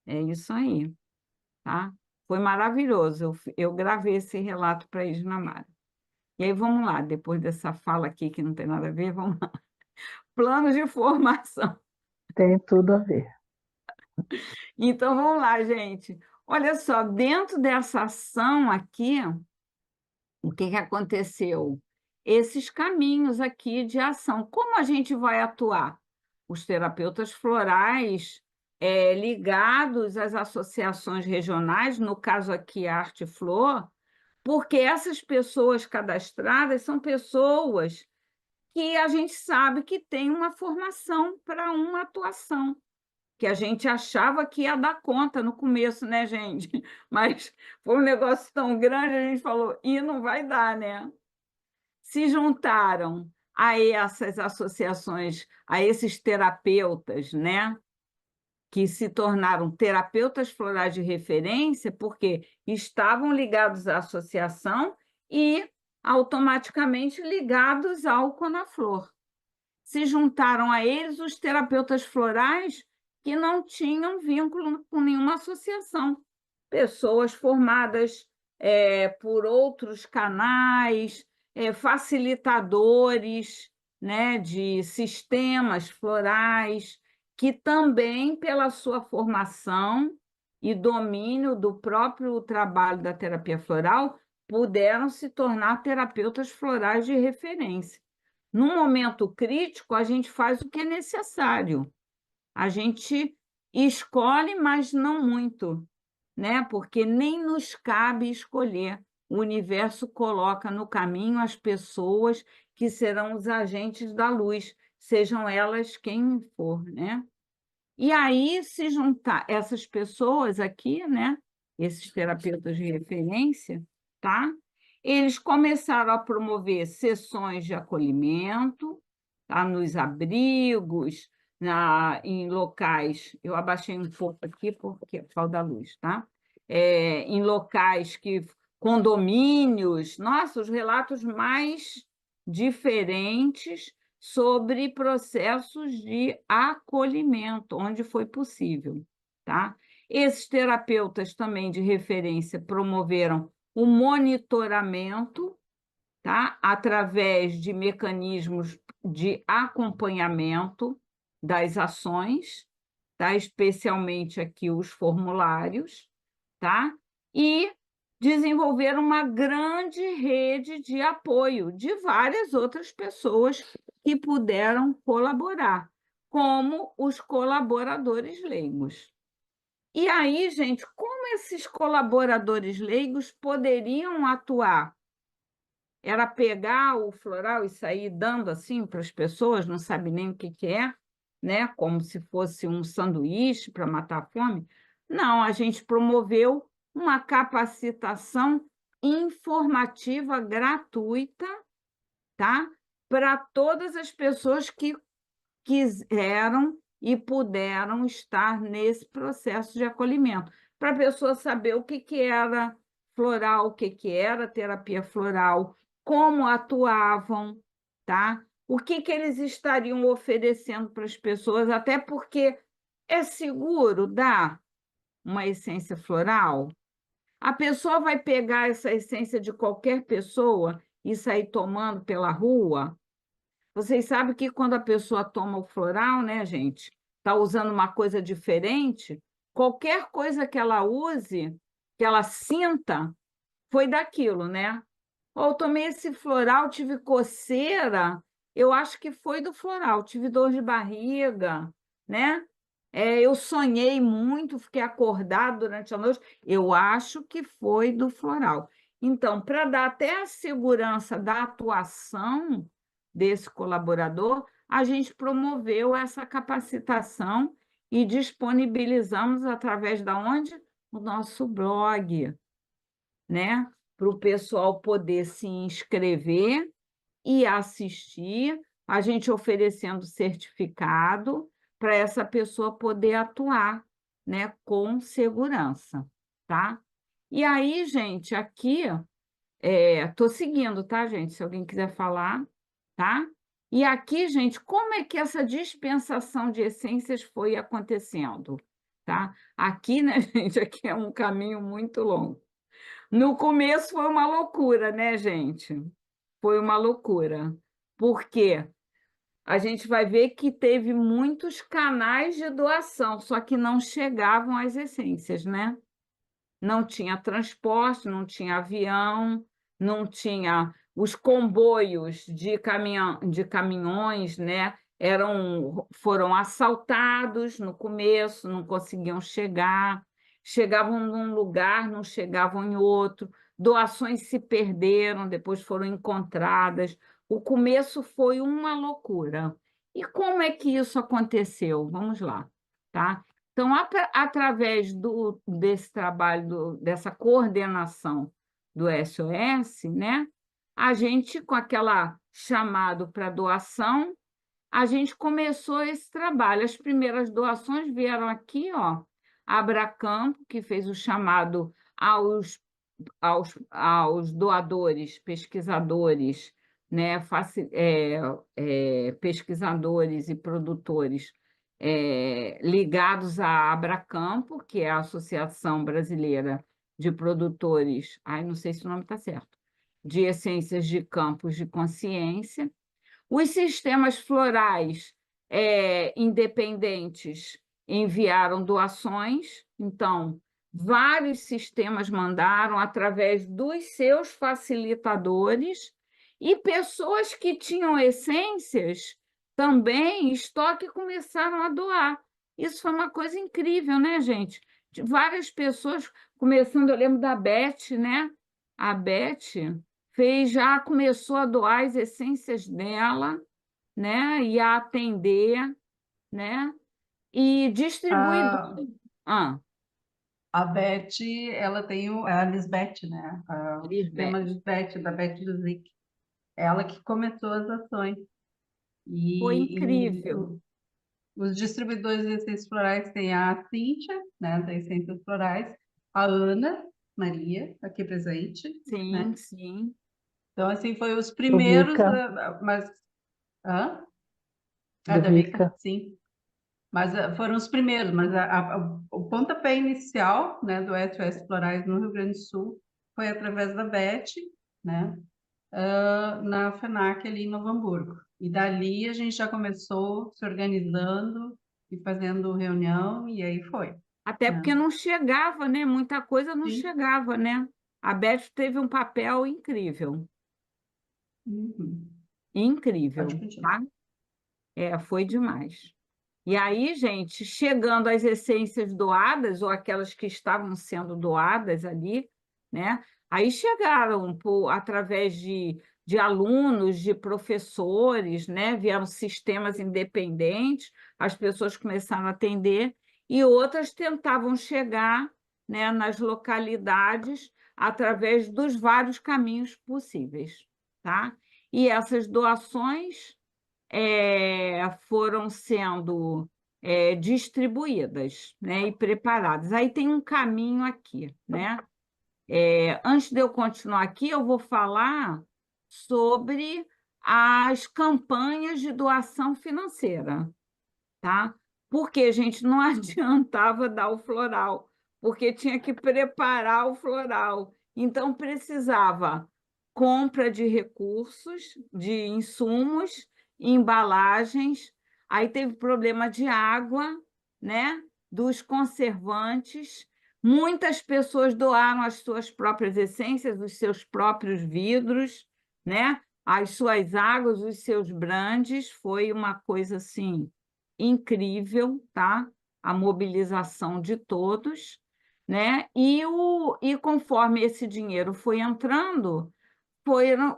É isso aí. Tá? Foi maravilhoso. Eu gravei esse relato para a Isnamara. E aí, vamos lá, depois dessa fala aqui que não tem nada a ver, vamos lá. Planos de formação. Tem tudo a ver. Então, vamos lá, gente. Olha só, dentro dessa ação aqui, o que que aconteceu? Esses caminhos aqui de ação. Como a gente vai atuar? Os terapeutas florais ligados às associações regionais, no caso aqui a Arte Flor, porque essas pessoas cadastradas são pessoas que a gente sabe que têm uma formação para uma atuação, que a gente achava que ia dar conta no começo, né, gente? Mas foi um negócio tão grande, a gente falou, e não vai dar, né? Se juntaram a essas associações, a esses terapeutas, né? Que se tornaram terapeutas florais de referência porque estavam ligados à associação e automaticamente ligados ao Conaflor. Se juntaram a eles os terapeutas florais que não tinham vínculo com nenhuma associação, pessoas formadas por outros canais, facilitadores, né, de sistemas florais, que também, pela sua formação e domínio do próprio trabalho da terapia floral, puderam se tornar terapeutas florais de referência. Num momento crítico, a gente faz o que é necessário. A gente escolhe, mas não muito, né? Porque nem nos cabe escolher. O universo coloca no caminho as pessoas que serão os agentes da luz, sejam elas quem for, né? E aí, se juntar essas pessoas aqui, né? Esses terapeutas de referência, tá? Eles começaram a promover sessões de acolhimento, tá? Nos abrigos, em locais. Eu abaixei um pouco aqui porque falta da luz, tá? Em locais condomínios, nossa, os relatos mais diferentes sobre processos de acolhimento, onde foi possível, tá? Esses terapeutas também de referência promoveram o monitoramento, tá? Através de mecanismos de acompanhamento das ações, tá? Especialmente aqui os formulários, tá? E desenvolveram uma grande rede de apoio de várias outras pessoas que puderam colaborar, como os colaboradores leigos. E aí, gente, como esses colaboradores leigos poderiam atuar? Era pegar o floral e sair dando assim para as pessoas, não sabe nem o que que é, né? Como se fosse um sanduíche para matar a fome. Não, a gente promoveu uma capacitação informativa gratuita, tá? Para todas as pessoas que quiseram e puderam estar nesse processo de acolhimento, para a pessoa saber o que que era floral, o que que era terapia floral, como atuavam, tá? O que que eles estariam oferecendo para as pessoas, até porque é seguro dar uma essência floral? A pessoa vai pegar essa essência de qualquer pessoa e sair tomando pela rua? Vocês sabem que quando a pessoa toma o floral, né, gente, está usando uma coisa diferente, qualquer coisa que ela use, que ela sinta, foi daquilo, né? Ou eu tomei esse floral, tive coceira, eu acho que foi do floral, tive dor de barriga, né? Eu sonhei muito, fiquei acordado durante a noite, eu acho que foi do floral. Então, para dar até a segurança da atuação desse colaborador, a gente promoveu essa capacitação e disponibilizamos através da onde? O nosso blog, né? Para o pessoal poder se inscrever e assistir, a gente oferecendo certificado para essa pessoa poder atuar, né, com segurança, tá? E aí, gente, aqui, estou seguindo, tá, gente? Se alguém quiser falar, tá? E aqui, gente, como é que essa dispensação de essências foi acontecendo, tá? Aqui, né, gente, aqui é um caminho muito longo. No começo foi uma loucura, né, gente? Foi uma loucura. Por quê? A gente vai ver que teve muitos canais de doação, só que não chegavam as essências, né? Não tinha transporte, não tinha avião, não tinha os comboios de caminhões, né? Foram assaltados no começo, não conseguiam chegar, chegavam num lugar, não chegavam em outro, doações se perderam, depois foram encontradas. O começo foi uma loucura. E como é que isso aconteceu? Vamos lá, tá? Então, através desse trabalho, dessa coordenação do SOS, né, a gente, com aquela chamado para doação, a gente começou esse trabalho. As primeiras doações vieram aqui, ó, a Abracampo, que fez o chamado aos doadores, pesquisadores, né, pesquisadores e produtores ligados à Abracampo, que é a Associação Brasileira de Produtores, ai, não sei se o nome está certo, de essências de campos de consciência. Os sistemas florais independentes enviaram doações, então, vários sistemas mandaram através dos seus facilitadores e pessoas que tinham essências também, estoque, começaram a doar. Isso foi uma coisa incrível, né, gente? Várias pessoas começando, eu lembro da Beth, né? A Beth já começou a doar as essências dela, né? E a atender, né? E distribuir. A, Ah, a Beth, ela tem a Lisbeth, né? O sistema Lisbeth. Lisbeth, da Beth Luzic. Ela que começou as ações. Foi E incrível. os distribuidores de essências florais têm a Cíntia, né, da Essências Florais, a Ana Maria, aqui presente, Sim, né? sim. Então, assim, foi os Do primeiros, Vika, mas... Hã? A do da Vika, Vika. sim. Mas foram os primeiros, mas o pontapé inicial, né, do SOS Florais no Rio Grande do Sul foi através da Beth, né, na FENAC ali em Novo Hamburgo. E dali a gente já começou se organizando e fazendo reunião, e aí foi, Até né? porque não chegava, né? Muita coisa não Sim. chegava, né? A Beth teve um papel incrível, Uhum. Pode incrível, continuar. tá? Foi demais. E aí, gente, chegando às essências doadas, ou aquelas que estavam sendo doadas ali, né? Aí chegaram através de alunos, de professores, né? Vieram sistemas independentes, as pessoas começaram a atender, e outras tentavam chegar, né, nas localidades através dos vários caminhos possíveis, tá? E essas doações foram sendo distribuídas, né, e preparadas. Aí tem um caminho aqui, né? Antes de eu continuar aqui, eu vou falar sobre as campanhas de doação financeira, tá? Porque a gente não adiantava dar o floral, porque tinha que preparar o floral. Então, precisava compra de recursos, de insumos, embalagens. Aí teve problema de água, né? Dos conservantes. Muitas pessoas doaram as suas próprias essências, os seus próprios vidros, né? As suas águas, os seus brandes. Foi uma coisa assim incrível, tá? A mobilização de todos, né? E conforme esse dinheiro foi entrando,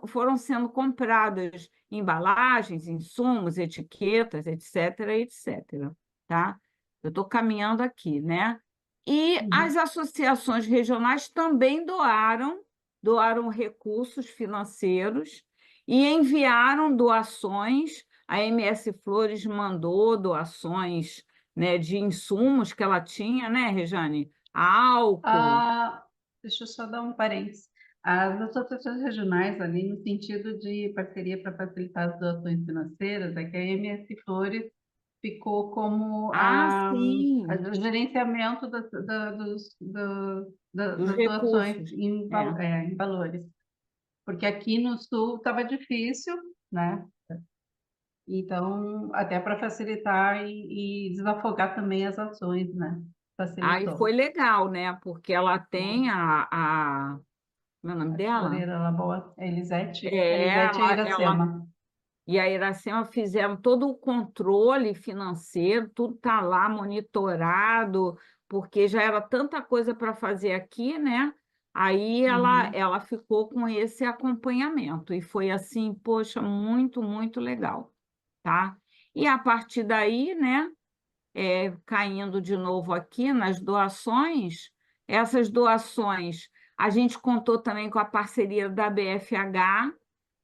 foram sendo compradas embalagens, insumos, etiquetas, etc., etc., tá? Eu estou caminhando aqui, né? E Uhum. as associações regionais também doaram recursos financeiros e enviaram doações. A MS Flores mandou doações, né, de insumos que ela tinha, né, Rejane? Álcool. Ah, deixa eu só dar um parênteses. As associações regionais, ali, no sentido de parceria para facilitar as doações financeiras, é que a MS Flores ficou como Ah, sim, o gerenciamento dos das doações recursos. É. em valores. Porque aqui no Sul estava difícil, né? Então, até para facilitar e desafogar também as ações, né? Aí foi Facilitou. legal, né? Porque ela tem como é o nome A dela? tesoureira Laboa, Elisete e Ela Iracema. e a Iracema fizeram todo o controle financeiro, tudo está lá monitorado, porque já era tanta coisa para fazer aqui, né? Aí Uhum. ela ficou com esse acompanhamento, e foi assim, poxa, muito, muito legal, tá? E a partir daí, né? Caindo de novo aqui nas doações, essas doações, a gente contou também com a parceria da BFH,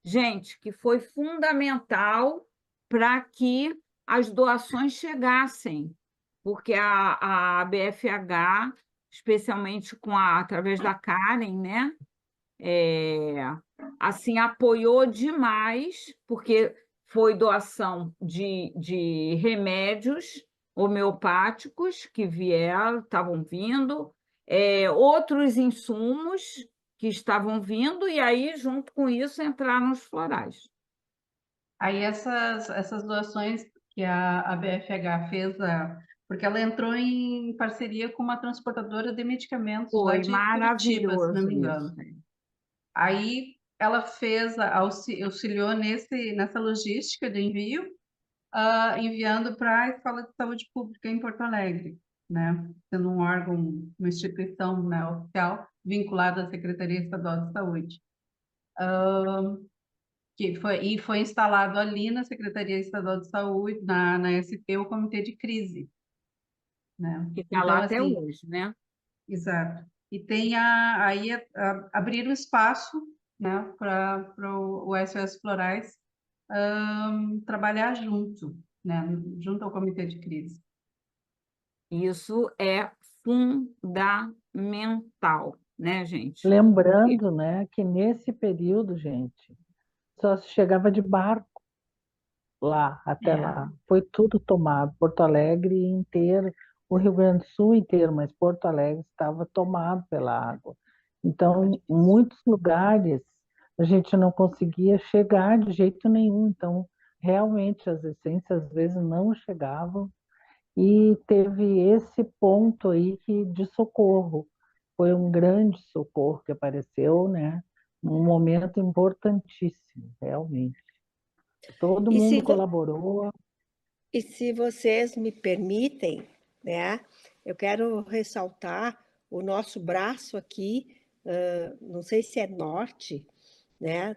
gente, que foi fundamental para que as doações chegassem, porque a BFH, especialmente através da Karen, né? é, assim, apoiou demais, porque foi doação de remédios homeopáticos que vieram, estavam vindo, outros insumos que estavam vindo, e aí, junto com isso, entraram os florais. Aí essas doações que a BFH fez, porque ela entrou em parceria com uma transportadora de medicamentos lá Foi de Curitiba, se não maravilhoso me isso. engano. Aí ela auxiliou nessa logística de envio, enviando para a Escola de Saúde Pública em Porto Alegre, né? Sendo um órgão, uma instituição, né, oficial vinculada à Secretaria Estadual de Saúde. Foi instalado ali na Secretaria Estadual de Saúde, na SP, o Comitê de Crise, né? Que está lá Então, até assim, hoje, né? exato. E tem abrir o espaço, né, para o SOS Florais trabalhar junto, né, junto ao Comitê de Crise. Isso é fundamental, né, gente? Lembrando, né, que nesse período, gente, só se chegava de barco. lá, até É, lá. Foi tudo tomado, Porto Alegre inteiro, o Rio Grande do Sul inteiro, mas Porto Alegre estava tomado pela água. Então, em muitos lugares, a gente não conseguia chegar de jeito nenhum. Então, realmente, as essências às vezes não chegavam, e teve esse ponto aí de socorro. Foi um grande socorro que apareceu, né? Num momento importantíssimo, realmente. Todo E se, mundo vo- colaborou. e se vocês me permitem, né, eu quero ressaltar o nosso braço aqui, não sei se é norte, né,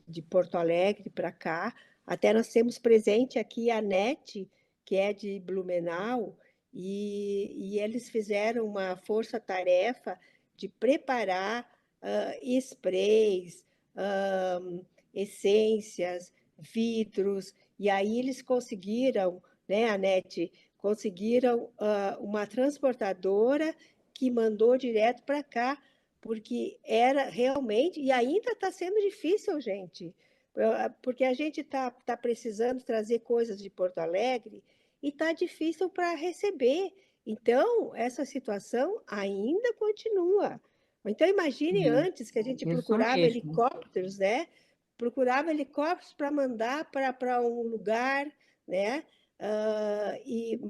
de Porto Alegre para cá. Até nós temos presente aqui a NET, que é de Blumenau, e eles fizeram uma força-tarefa de preparar sprays, ah, essências, vidros, e aí eles conseguiram, né, a NET, conseguiram uma transportadora que mandou direto para cá, porque era realmente, e ainda está sendo difícil, gente, porque a gente tá precisando trazer coisas de Porto Alegre e está difícil para receber. Então, essa situação ainda continua. Então, imagine é, antes que a gente isso procurava mesmo. helicópteros, né? Procurava helicópteros para mandar para um lugar, né?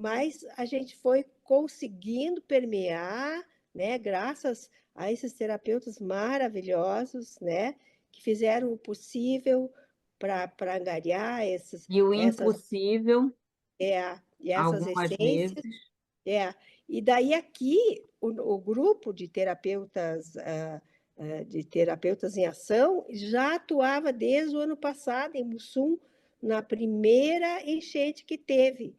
Mas a gente foi conseguindo permear, né? Graças a esses terapeutas maravilhosos, né? Que fizeram o possível para angariar E o essas, impossível, e essas algumas essências. vezes, E daí aqui o grupo de terapeutas em ação já atuava desde o ano passado em Mussum, na primeira enchente que teve.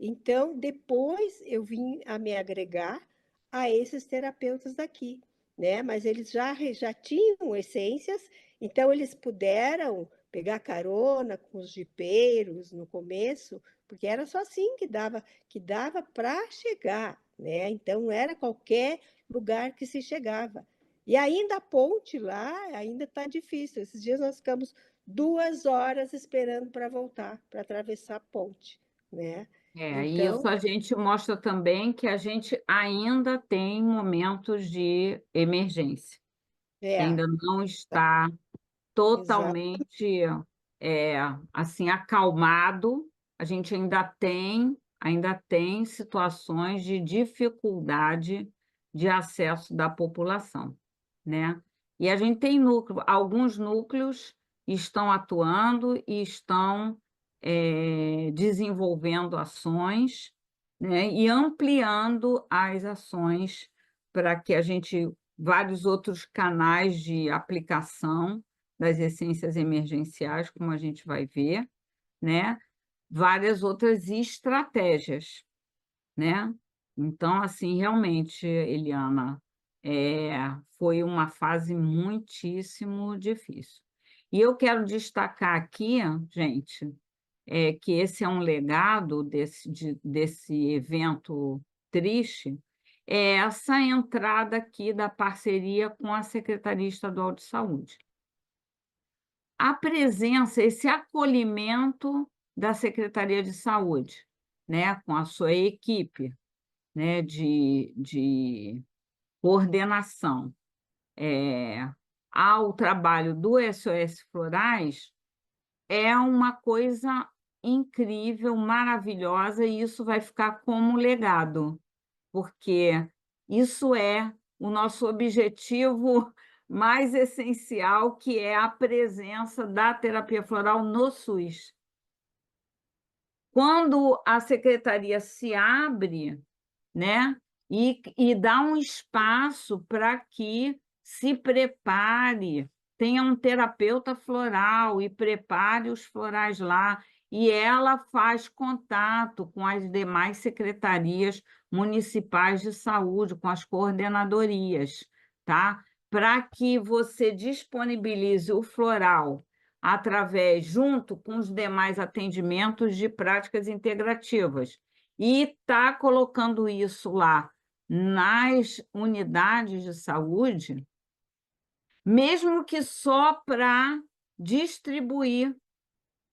Então, depois eu vim a me agregar a esses terapeutas daqui, né? Mas eles já tinham essências, então eles puderam pegar carona com os jipeiros no começo, porque era só assim que dava para chegar, né? Então não era qualquer lugar que se chegava. E ainda a ponte lá ainda está difícil. Esses dias nós ficamos 2 horas esperando para voltar, para atravessar a ponte, né? e isso Então, a gente mostra também que a gente ainda tem momentos de emergência, que é, ainda não tá, está exato, totalmente é, assim acalmado. A gente ainda tem situações de dificuldade de acesso da população, né? E a gente tem alguns núcleos estão atuando e estão desenvolvendo ações, né? E ampliando as ações para que a gente vários outros canais de aplicação das essências emergenciais, como a gente vai ver, né? Várias outras estratégias, né? Então, assim, realmente, Eliana, foi uma fase muitíssimo difícil. E eu quero destacar aqui, gente, que esse é um legado desse evento triste, é essa entrada aqui da parceria com a Secretaria Estadual de Saúde. A presença, esse acolhimento da Secretaria de Saúde, né, com a sua equipe, né, de coordenação, ao trabalho do SOS Florais, é uma coisa incrível, maravilhosa, e isso vai ficar como legado, porque isso é o nosso objetivo mais essencial, que é a presença da terapia floral no SUS. Quando a secretaria se abre, né, e dá um espaço para que se prepare, tenha um terapeuta floral e prepare os florais lá, e ela faz contato com as demais secretarias municipais de saúde, com as coordenadorias, tá? Para que você disponibilize o floral junto com os demais atendimentos de práticas integrativas, e está colocando isso lá nas unidades de saúde, mesmo que só para distribuir,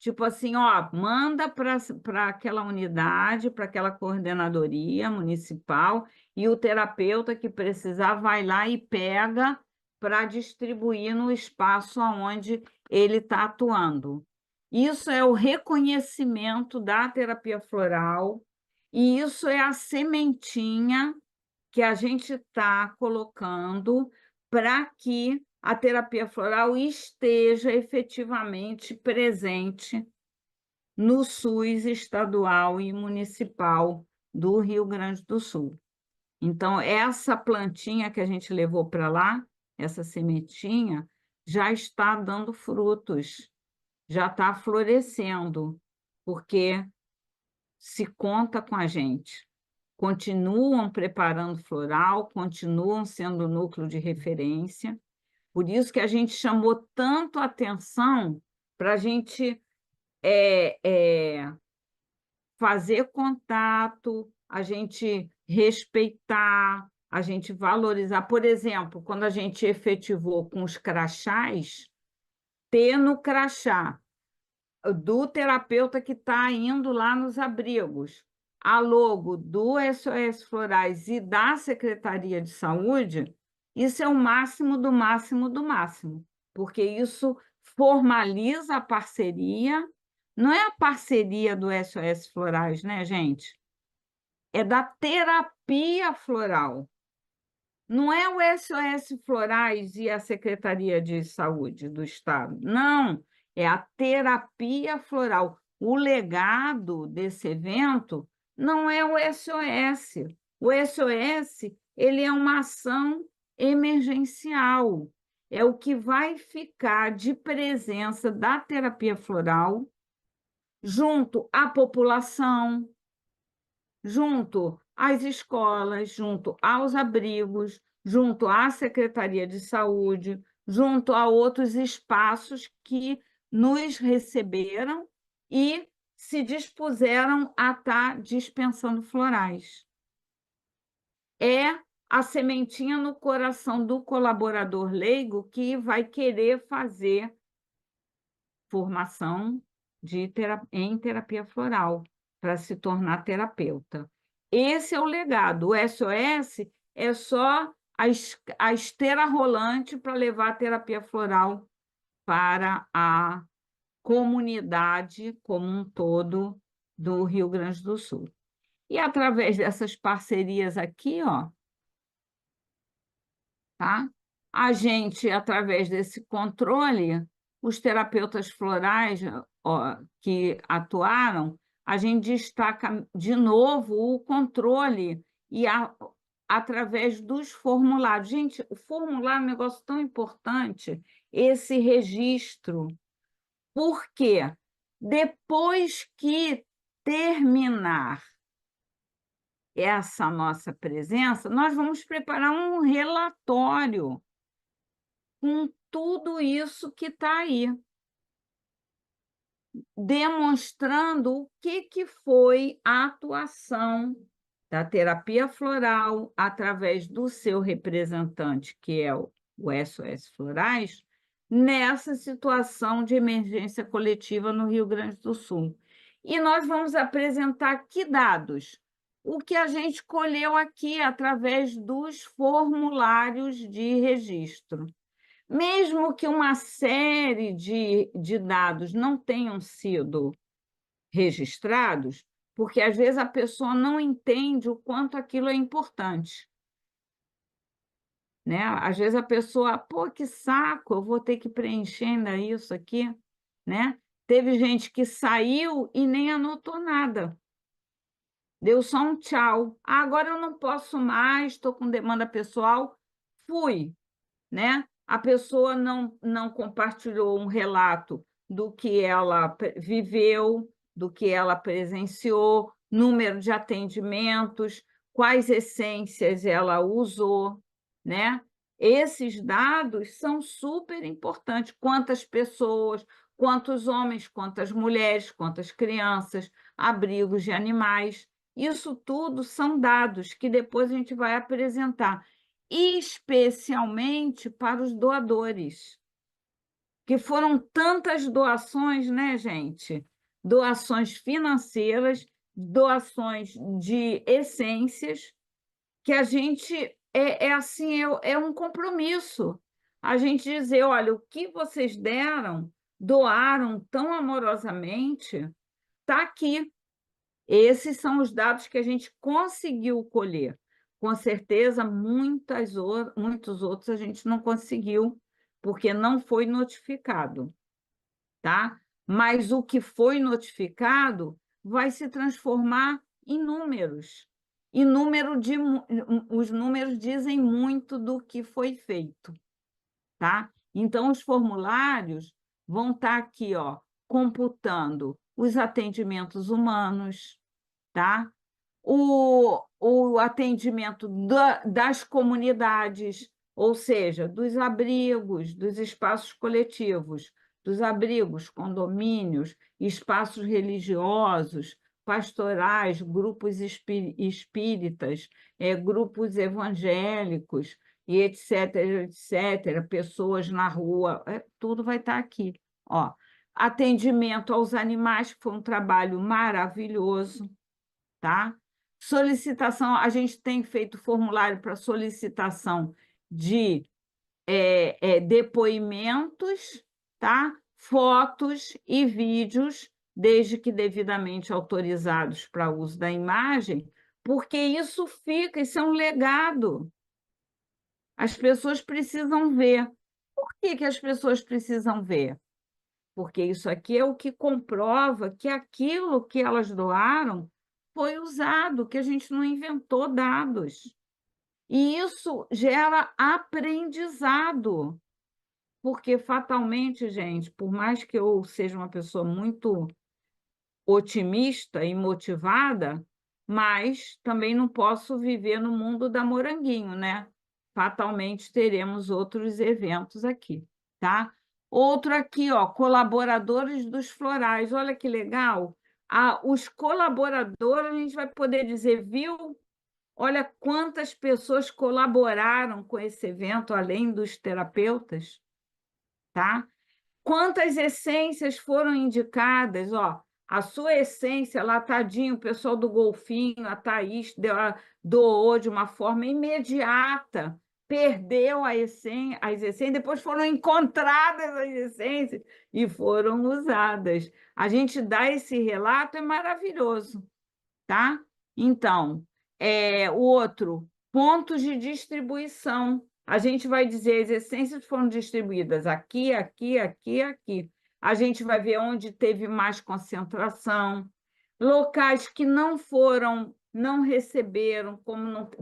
tipo assim, ó, manda para aquela unidade, para aquela coordenadoria municipal, e o terapeuta que precisar vai lá e pega para distribuir no espaço onde ele está atuando. Isso é o reconhecimento da terapia floral, e isso é a sementinha que a gente está colocando para que a terapia floral esteja efetivamente presente no SUS estadual e municipal do Rio Grande do Sul. Então, essa plantinha que a gente levou para lá, essa sementinha, já está dando frutos, já está florescendo, porque se conta com a gente. Continuam preparando floral, continuam sendo núcleo de referência. Por isso que a gente chamou tanto a atenção para a gente fazer contato, a gente respeitar, a gente valorizar. Por exemplo, quando a gente efetivou com os crachás, ter no crachá do terapeuta que está indo lá nos abrigos, a logo do SOS Florais e da Secretaria de Saúde, isso é o máximo do máximo do máximo, porque isso formaliza a parceria, não é a parceria do SOS Florais, né, gente? É da terapia floral. Não é o SOS Florais e a Secretaria de Saúde do Estado, não, é a terapia floral. O legado desse evento não é o SOS. O SOS, ele é uma ação emergencial, é o que vai ficar de presença da terapia floral junto à população, junto às escolas, junto aos abrigos, junto à Secretaria de Saúde, junto a outros espaços que nos receberam e se dispuseram a estar dispensando florais. É a sementinha no coração do colaborador leigo que vai querer fazer formação em terapia floral para se tornar terapeuta. Esse é o legado. O SOS é só a esteira rolante para levar a terapia floral para a comunidade como um todo do Rio Grande do Sul. E através dessas parcerias aqui, ó, tá? A gente, através desse controle, os terapeutas florais, ó, que atuaram, a gente destaca de novo o controle e através dos formulários. Gente, o formulário é um negócio tão importante, esse registro, porque depois que terminar essa nossa presença, nós vamos preparar um relatório com tudo isso que está aí, demonstrando o que foi a atuação da terapia floral através do seu representante, que é o SOS Florais, nessa situação de emergência coletiva no Rio Grande do Sul. E nós vamos apresentar que dados? O que a gente colheu aqui através dos formulários de registro. Mesmo que uma série de dados não tenham sido registrados, porque às vezes a pessoa não entende o quanto aquilo é importante. Né? Às vezes a pessoa, pô, que saco, eu vou ter que preencher ainda isso aqui. Né? Teve gente que saiu e nem anotou nada. Deu só um tchau. Ah, agora eu não posso mais, estou com demanda pessoal. Fui. Né? A pessoa não compartilhou um relato do que ela viveu, do que ela presenciou, número de atendimentos, quais essências ela usou, né? Esses dados são super importantes. Quantas pessoas, quantos homens, quantas mulheres, quantas crianças, abrigos de animais. Isso tudo são dados que depois a gente vai apresentar especialmente para os doadores, que foram tantas doações, né, gente? Doações financeiras, doações de essências, que a gente assim, é um compromisso. A gente dizer, olha, o que vocês deram, doaram tão amorosamente, está aqui. Esses são os dados que a gente conseguiu colher. Com certeza, muitos outros a gente não conseguiu, porque não foi notificado, tá? Mas o que foi notificado vai se transformar em números. Os números dizem muito do que foi feito, tá? Então, os formulários vão estar aqui, ó, computando os atendimentos humanos, tá? O atendimento das comunidades, ou seja, dos abrigos, dos espaços coletivos, dos abrigos, condomínios, espaços religiosos, pastorais, grupos espíritas, grupos evangélicos, e etc., etc., pessoas na rua, tudo vai estar aqui. Ó, atendimento aos animais, que foi um trabalho maravilhoso, tá? Solicitação, a gente tem feito formulário para solicitação de depoimentos, tá? Fotos e vídeos, desde que devidamente autorizados para uso da imagem, porque isso é um legado. As pessoas precisam ver. Por que as pessoas precisam ver? Porque isso aqui é o que comprova que aquilo que elas doaram foi usado, que a gente não inventou dados. E isso gera aprendizado, porque fatalmente, gente, por mais que eu seja uma pessoa muito otimista e motivada, mas também não posso viver no mundo da moranguinho, né? Fatalmente teremos outros eventos aqui, tá? Outro aqui, ó, colaboradores dos florais. Olha que legal. Os colaboradores, a gente vai poder dizer, viu? Olha quantas pessoas colaboraram com esse evento, além dos terapeutas, tá? Quantas essências foram indicadas? Ó, a sua essência, lá, tadinho, o pessoal do Golfinho, a Thaís doou de uma forma imediata, perdeu as essências, depois foram encontradas as essências e foram usadas. A gente dá esse relato, é maravilhoso, tá? Então, o outro, pontos de distribuição. A gente vai dizer as essências foram distribuídas aqui, aqui, aqui, aqui. A gente vai ver onde teve mais concentração, locais que não foram, não receberam,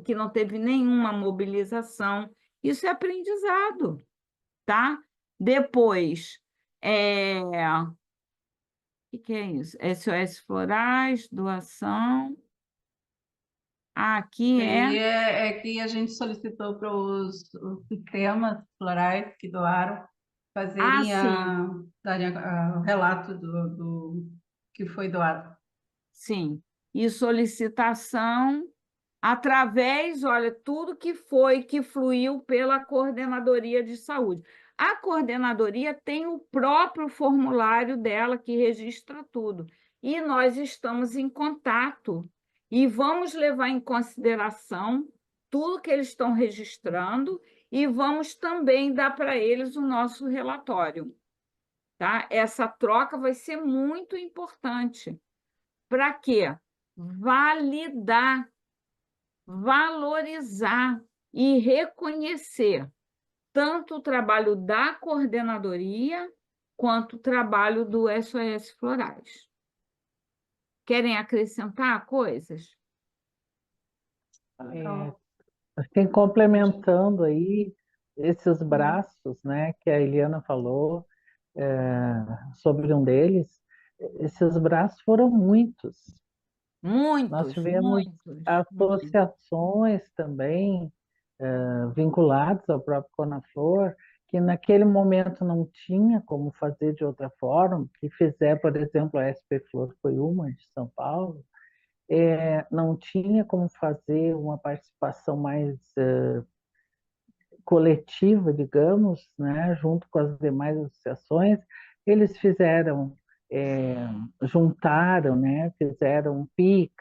que não teve nenhuma mobilização. Isso é aprendizado, tá? Depois, o que é isso? SOS Florais, doação. Aqui E é que a gente solicitou para os sistemas florais que doaram fazerem sim, darem o relato do que foi doado. sim. E solicitação através, olha, tudo que fluiu pela Coordenadoria de Saúde. A coordenadoria tem o próprio formulário dela que registra tudo. E nós estamos em contato e vamos levar em consideração tudo que eles estão registrando e vamos também dar para eles o nosso relatório, tá? Essa troca vai ser muito importante. Para quê? Validar, valorizar e reconhecer tanto o trabalho da coordenadoria quanto o trabalho do SOS Florais. Querem acrescentar coisas? Assim, complementando aí esses braços, né, que a Eliana falou, sobre um deles, esses braços foram muitos. Nós Muitos, tivemos muitos, muitos. associações também vinculadas ao próprio Conaflor, que naquele momento não tinha como fazer de outra forma, que fizer, por exemplo, a SP Flor foi uma de São Paulo, não tinha como fazer uma participação mais coletiva, digamos, né, junto com as demais associações, eles fizeram, juntaram, né, fizeram PIX,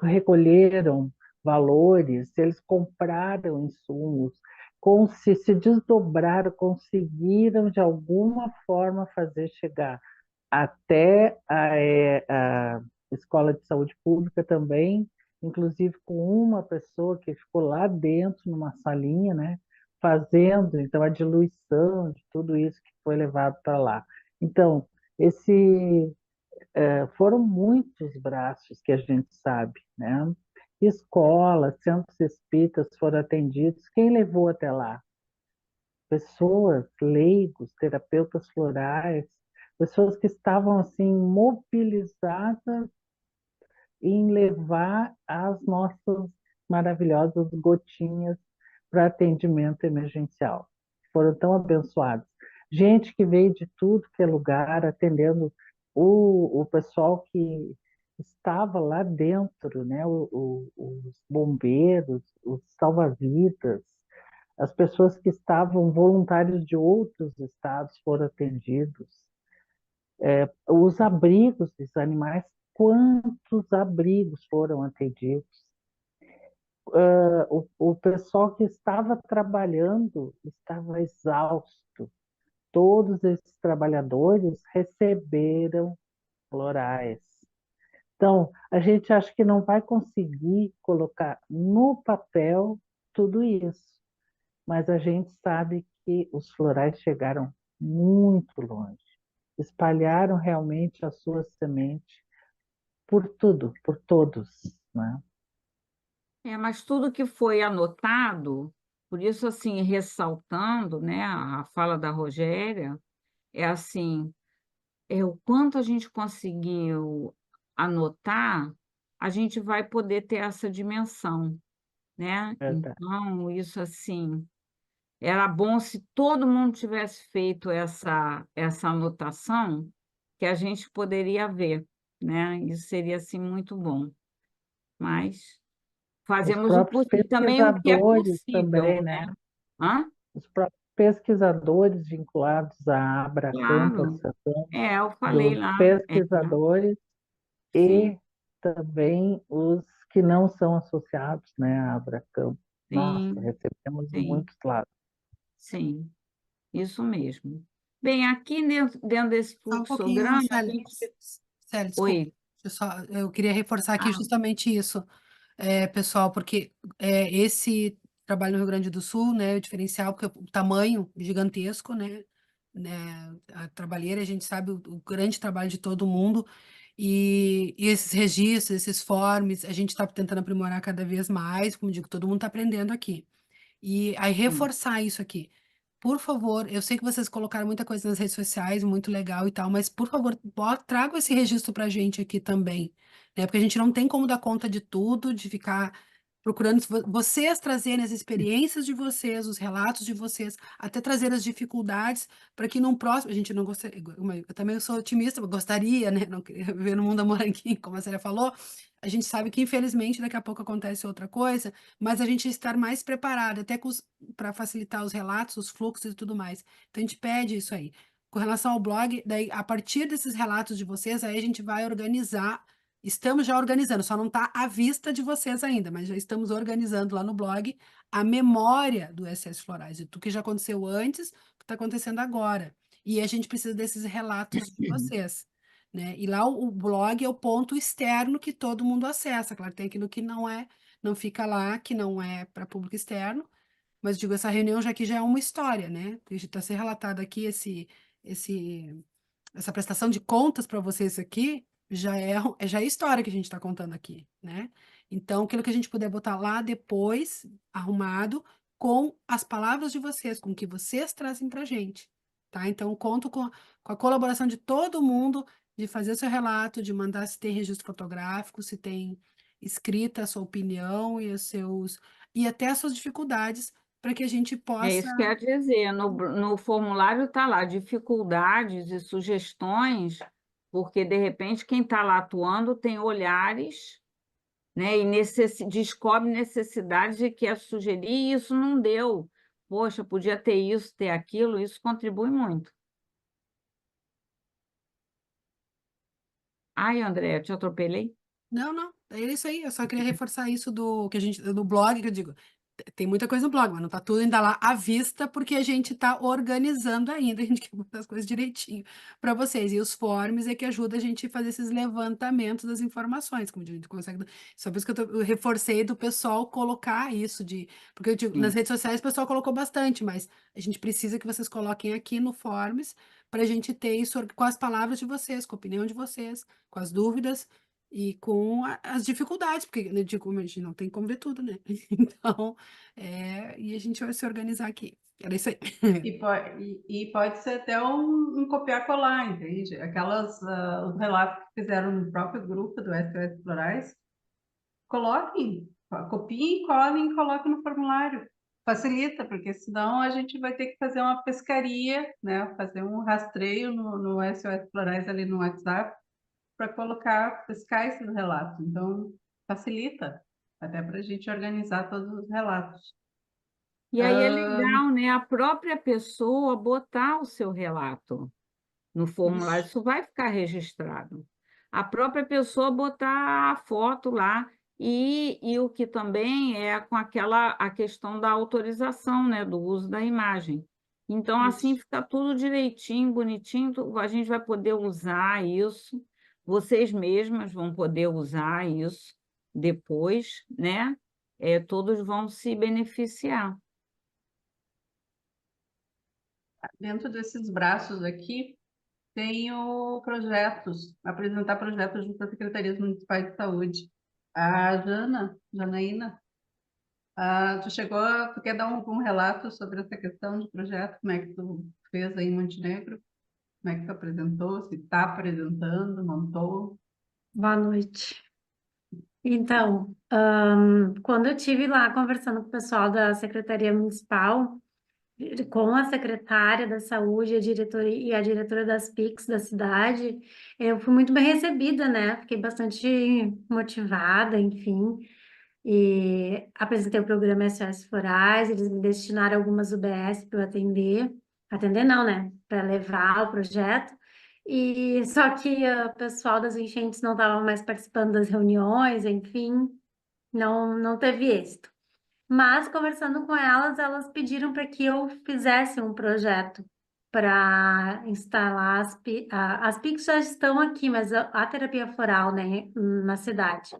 recolheram valores, eles compraram insumos, se desdobraram, conseguiram de alguma forma fazer chegar até a Escola de Saúde Pública também, inclusive com uma pessoa que ficou lá dentro, numa salinha, né, fazendo então a diluição de tudo isso que foi levado para lá. Então, foram muitos braços que a gente sabe, né? Escolas, centros espíritas foram atendidos. Quem levou até lá? Pessoas, leigos, terapeutas florais, pessoas que estavam assim mobilizadas em levar as nossas maravilhosas gotinhas para atendimento emergencial. Foram tão abençoados. Gente que veio de tudo que é lugar, atendendo o pessoal que estava lá dentro, né? Os bombeiros, os salva-vidas, as pessoas que estavam voluntários de outros estados foram atendidos. Os abrigos dos animais, quantos abrigos foram atendidos? O pessoal que estava trabalhando estava exausto. Todos esses trabalhadores receberam florais. Então, a gente acha que não vai conseguir colocar no papel tudo isso, mas a gente sabe que os florais chegaram muito longe, espalharam realmente a sua semente por tudo, por todos, né? Mas tudo que foi anotado, por isso, assim, ressaltando, né, a fala da Rogéria, é assim, o quanto a gente conseguiu anotar, a gente vai poder ter essa dimensão, né? Verdade. Então, isso assim, era bom se todo mundo tivesse feito essa anotação, que a gente poderia ver, né? Isso seria assim muito bom. Mas Os fazemos o próprios possível, também o que é pesquisadores possível, também, né? né? Hã? Os próprios pesquisadores vinculados à Abracamp, a Claro. Associação Eu falei dos lá. pesquisadores, Sim, e também os que não são associados, né, à Abracamp. Nossa, sim, recebemos sim, muitos lá. sim, isso mesmo. Bem, aqui dentro desse Só um pouquinho, fluxograma, a Célia. gente... Célia, desculpa. Oi. Eu queria reforçar aqui Ah, justamente isso, pessoal, porque esse trabalho no Rio Grande do Sul, né, o diferencial, porque o tamanho gigantesco, né, a trabalheira, a gente sabe o grande trabalho de todo mundo, e esses registros, esses forms, a gente está tentando aprimorar cada vez mais, como digo, todo mundo está aprendendo aqui. E aí sim. reforçar isso aqui. Por favor, eu sei que vocês colocaram muita coisa nas redes sociais, muito legal e tal, mas por favor, tragam esse registro para a gente aqui também, né? Porque a gente não tem como dar conta de tudo, de ficar procurando vocês trazerem as experiências de vocês, os relatos de vocês, até trazer as dificuldades para que num próximo, a gente não gostaria, eu também sou otimista, eu gostaria, né? Não queria viver no mundo da moranguinho, como a Célia falou, a gente sabe que infelizmente daqui a pouco acontece outra coisa, mas a gente estar mais preparado, até para facilitar os relatos, os fluxos e tudo mais. Então, a gente pede isso aí. Com relação ao blog, daí, a partir desses relatos de vocês, aí a gente vai organizar. Estamos já organizando, só não está à vista de vocês ainda, mas já estamos organizando lá no blog a memória do SS Florais, de tudo que já aconteceu antes, o que está acontecendo agora. E a gente precisa desses relatos de vocês, né? E lá o blog é o ponto externo que todo mundo acessa. Claro, tem aquilo que não fica lá, que não é para público externo, mas digo, essa reunião já aqui já é uma história, né? Está sendo relatado aqui esse, essa prestação de contas para vocês aqui, já é história que a gente está contando aqui, né? Então, aquilo que a gente puder botar lá depois, arrumado, com as palavras de vocês, com o que vocês trazem para a gente, tá? Então, conto com a colaboração de todo mundo, de fazer seu relato, de mandar se tem registro fotográfico, se tem escrita a sua opinião e até as suas dificuldades, para que a gente É possa. isso que quer dizer, no formulário está lá, dificuldades e sugestões, porque, de repente, quem está lá atuando tem olhares, né, e descobre necessidades de que é sugerir, e isso não deu, poxa, podia ter isso, ter aquilo, isso contribui muito. Ai, André, eu te atropelei? Não, não, é isso aí. Eu só queria reforçar isso do que a gente do blog, que eu digo. Tem muita coisa no blog, mas não tá tudo ainda lá à vista, porque a gente tá organizando ainda, a gente quer botar as coisas direitinho para vocês. E os forms é que ajuda a gente a fazer esses levantamentos das informações, como a gente consegue. Só por isso que eu reforcei do pessoal colocar isso de. Porque eu digo, nas Sim. redes sociais o pessoal colocou bastante, mas a gente precisa que vocês coloquem aqui no forms para a gente ter isso com as palavras de vocês, com a opinião de vocês, com as dúvidas. E com as dificuldades, porque eu digo, a gente não tem como ver tudo, né? Então, e a gente vai se organizar aqui. Era isso aí. E pode ser até um copiar-colar, entende? Os relatos que fizeram no próprio grupo do SOS Florais, coloquem, copiem, colhem e coloquem no formulário. Facilita, porque senão a gente vai ter que fazer uma pescaria, né? Fazer um rastreio no SOS Florais ali no WhatsApp para pescar esses relatos. Então, facilita, até para a gente organizar todos os relatos. E aí é legal, né? A própria pessoa botar o seu relato no formulário, Isso. isso vai ficar registrado. A própria pessoa botar a foto lá, e o que também é com a questão da autorização, né? Do uso da imagem. Então, assim Isso. fica tudo direitinho, bonitinho, a gente vai poder usar isso, vocês mesmas vão poder usar isso depois, né? Todos vão se beneficiar. Dentro desses braços aqui, tenho projetos, apresentar projetos junto às secretarias municipais de saúde. A Janaína, tu quer dar algum relato sobre essa questão de projeto? Como é que tu fez aí em Montenegro? Como é que tu apresentou? Se está apresentando, montou? Boa noite. Então, quando eu estive lá conversando com o pessoal da Secretaria Municipal, com a secretária da Saúde e a diretora das PICs da cidade, eu fui muito bem recebida, né? Fiquei bastante motivada, enfim, e apresentei o programa SOS Florais, eles me destinaram algumas UBS para eu atender. Atender não, né? Para levar o projeto. E só que o pessoal das enchentes não estava mais participando das reuniões, enfim, não teve êxito. Mas conversando com elas, elas pediram para que eu fizesse um projeto para instalar as PICs já estão aqui, mas a terapia floral, né, na cidade.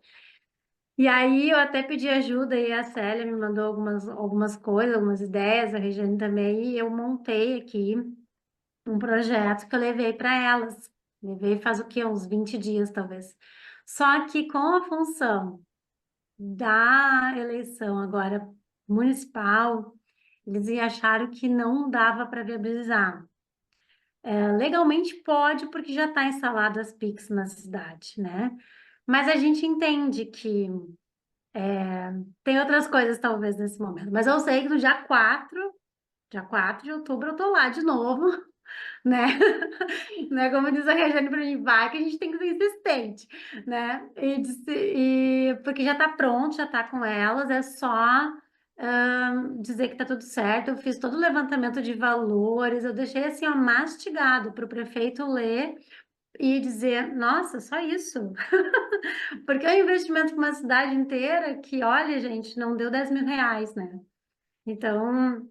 E aí eu até pedi ajuda e a Célia me mandou algumas coisas, algumas ideias, a Regiane também, e eu montei aqui um projeto que eu levei para elas. Levei faz o quê? Uns 20 dias, talvez. Só que com a função da eleição agora municipal, eles acharam que não dava para viabilizar. Legalmente pode, porque já está instalado as PICs na cidade, né? Mas a gente entende que tem outras coisas, talvez, nesse momento. Mas eu sei que no dia 4 de outubro, eu tô lá de novo, né? Né? Como diz a Regiane para mim, vai que a gente tem que ser insistente, né? Porque já tá pronto, já tá com elas, é só dizer que tá tudo certo. Eu fiz todo o levantamento de valores, eu deixei assim, ó, mastigado para o prefeito ler e dizer, nossa, só isso. Porque é um investimento para uma cidade inteira que, olha, gente, não deu 10 mil reais, né? Então,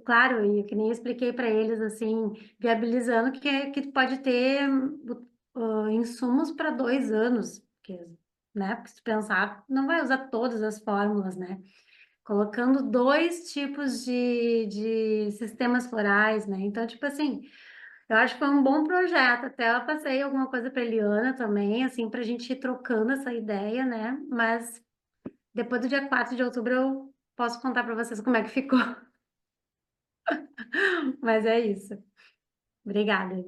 claro, e que nem eu expliquei para eles, assim, viabilizando que pode ter insumos para 2 anos, porque, né? Porque se pensar, não vai usar todas as fórmulas, né? Colocando 2 tipos de sistemas florais, né? Então, tipo assim, eu acho que foi um bom projeto. Até eu passei alguma coisa para Eliana também, assim, para a gente ir trocando essa ideia, né? Mas depois do dia 4 de outubro eu posso contar para vocês como é que ficou. Mas é isso. Obrigada.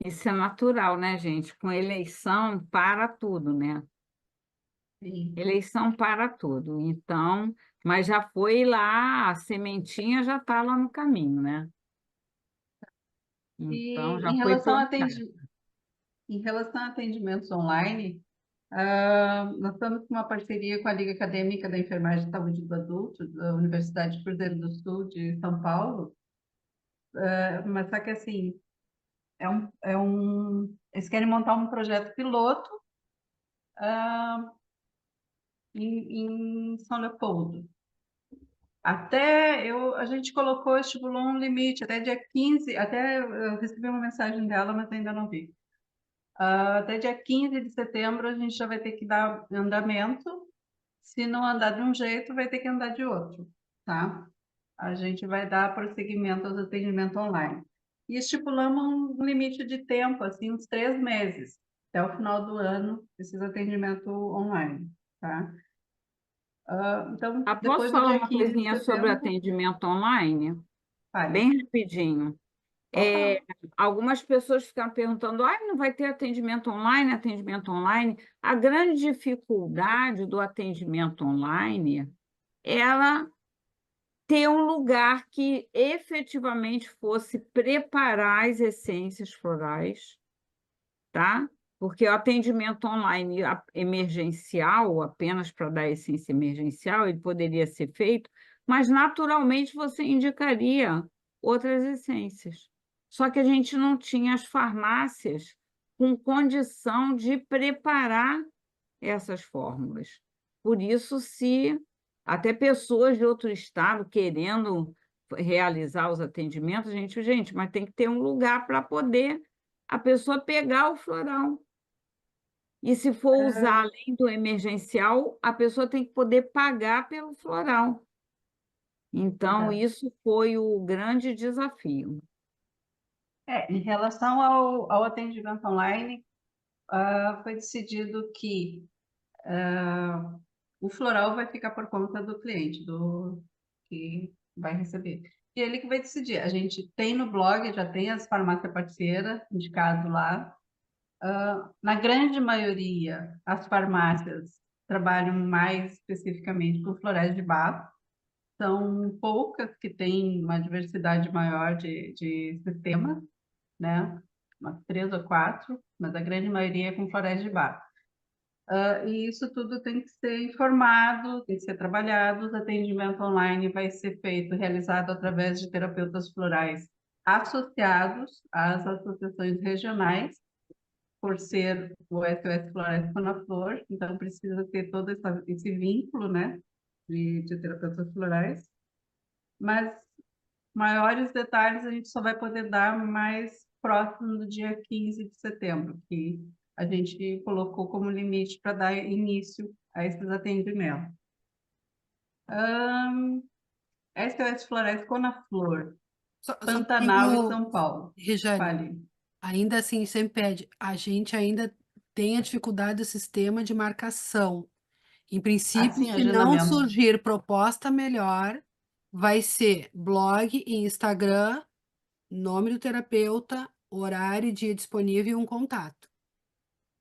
Isso é natural, né, gente? Com eleição para tudo, né? Sim. Eleição para tudo. Então, mas já foi lá, a sementinha já está lá no caminho, né? Então, E já foi plantada. em relação a atendimentos online, Nós estamos com uma parceria com a Liga Acadêmica da Enfermagem e Saúde do Adulto, da Universidade de Cruzeiro do Sul, de São Paulo, mas só que assim, eles querem montar um projeto piloto em São Leopoldo. A gente estipulou um limite, até dia 15, eu recebi uma mensagem dela, mas ainda não vi. Até dia 15 de setembro a gente já vai ter que dar andamento. Se não andar de um jeito, vai ter que andar de outro, tá? A gente vai dar prosseguimento aos atendimentos online. E estipulamos um limite de tempo, assim, uns 3 meses, até o final do ano, esses atendimentos online, tá? Então, Posso depois do falar dia uma 15 de coisinha sobre setembro, atendimento online? fale. Bem rapidinho. Pode falar. Algumas pessoas ficam perguntando, não vai ter atendimento online, atendimento online. A grande dificuldade do atendimento online é ela ter um lugar que efetivamente fosse preparar as essências florais, tá? Porque o atendimento online emergencial, apenas para dar essência emergencial, ele poderia ser feito, mas naturalmente você indicaria outras essências. Só que a gente não tinha as farmácias com condição de preparar essas fórmulas. Por isso, se até pessoas de outro estado querendo realizar os atendimentos, gente, mas tem que ter um lugar para poder a pessoa pegar o floral. E se for usar além do emergencial, a pessoa tem que poder pagar pelo floral. Então, isso foi o grande desafio. Em relação ao atendimento online, foi decidido que o floral vai ficar por conta do cliente, do que vai receber. E ele que vai decidir. A gente tem no blog, já tem as farmácias parceiras indicado lá. Na grande maioria, as farmácias trabalham mais especificamente com florais de Bach. São poucas que têm uma diversidade maior de sistemas, né? Umas 3 ou 4, mas a grande maioria é com florais de Bach. E isso tudo tem que ser informado, tem que ser trabalhado. O atendimento online vai ser realizado através de terapeutas florais associados às associações regionais, por ser o SOS Florais Conaflor, então precisa ter todo esse vínculo, né, de terapeutas florais. Mas maiores detalhes a gente só vai poder dar mais próximo do dia 15 de setembro, que a gente colocou como limite para dar início a esses atendimentos. SOS Florais Conaflor, Pantanal e São Paulo. Rejane, Fale. ainda assim, sempre pede, a gente ainda tem a dificuldade do sistema de marcação. Em princípio, Assim, se não agendamento. surgir proposta melhor, vai ser blog e Instagram, nome do terapeuta, horário e dia disponível e um contato.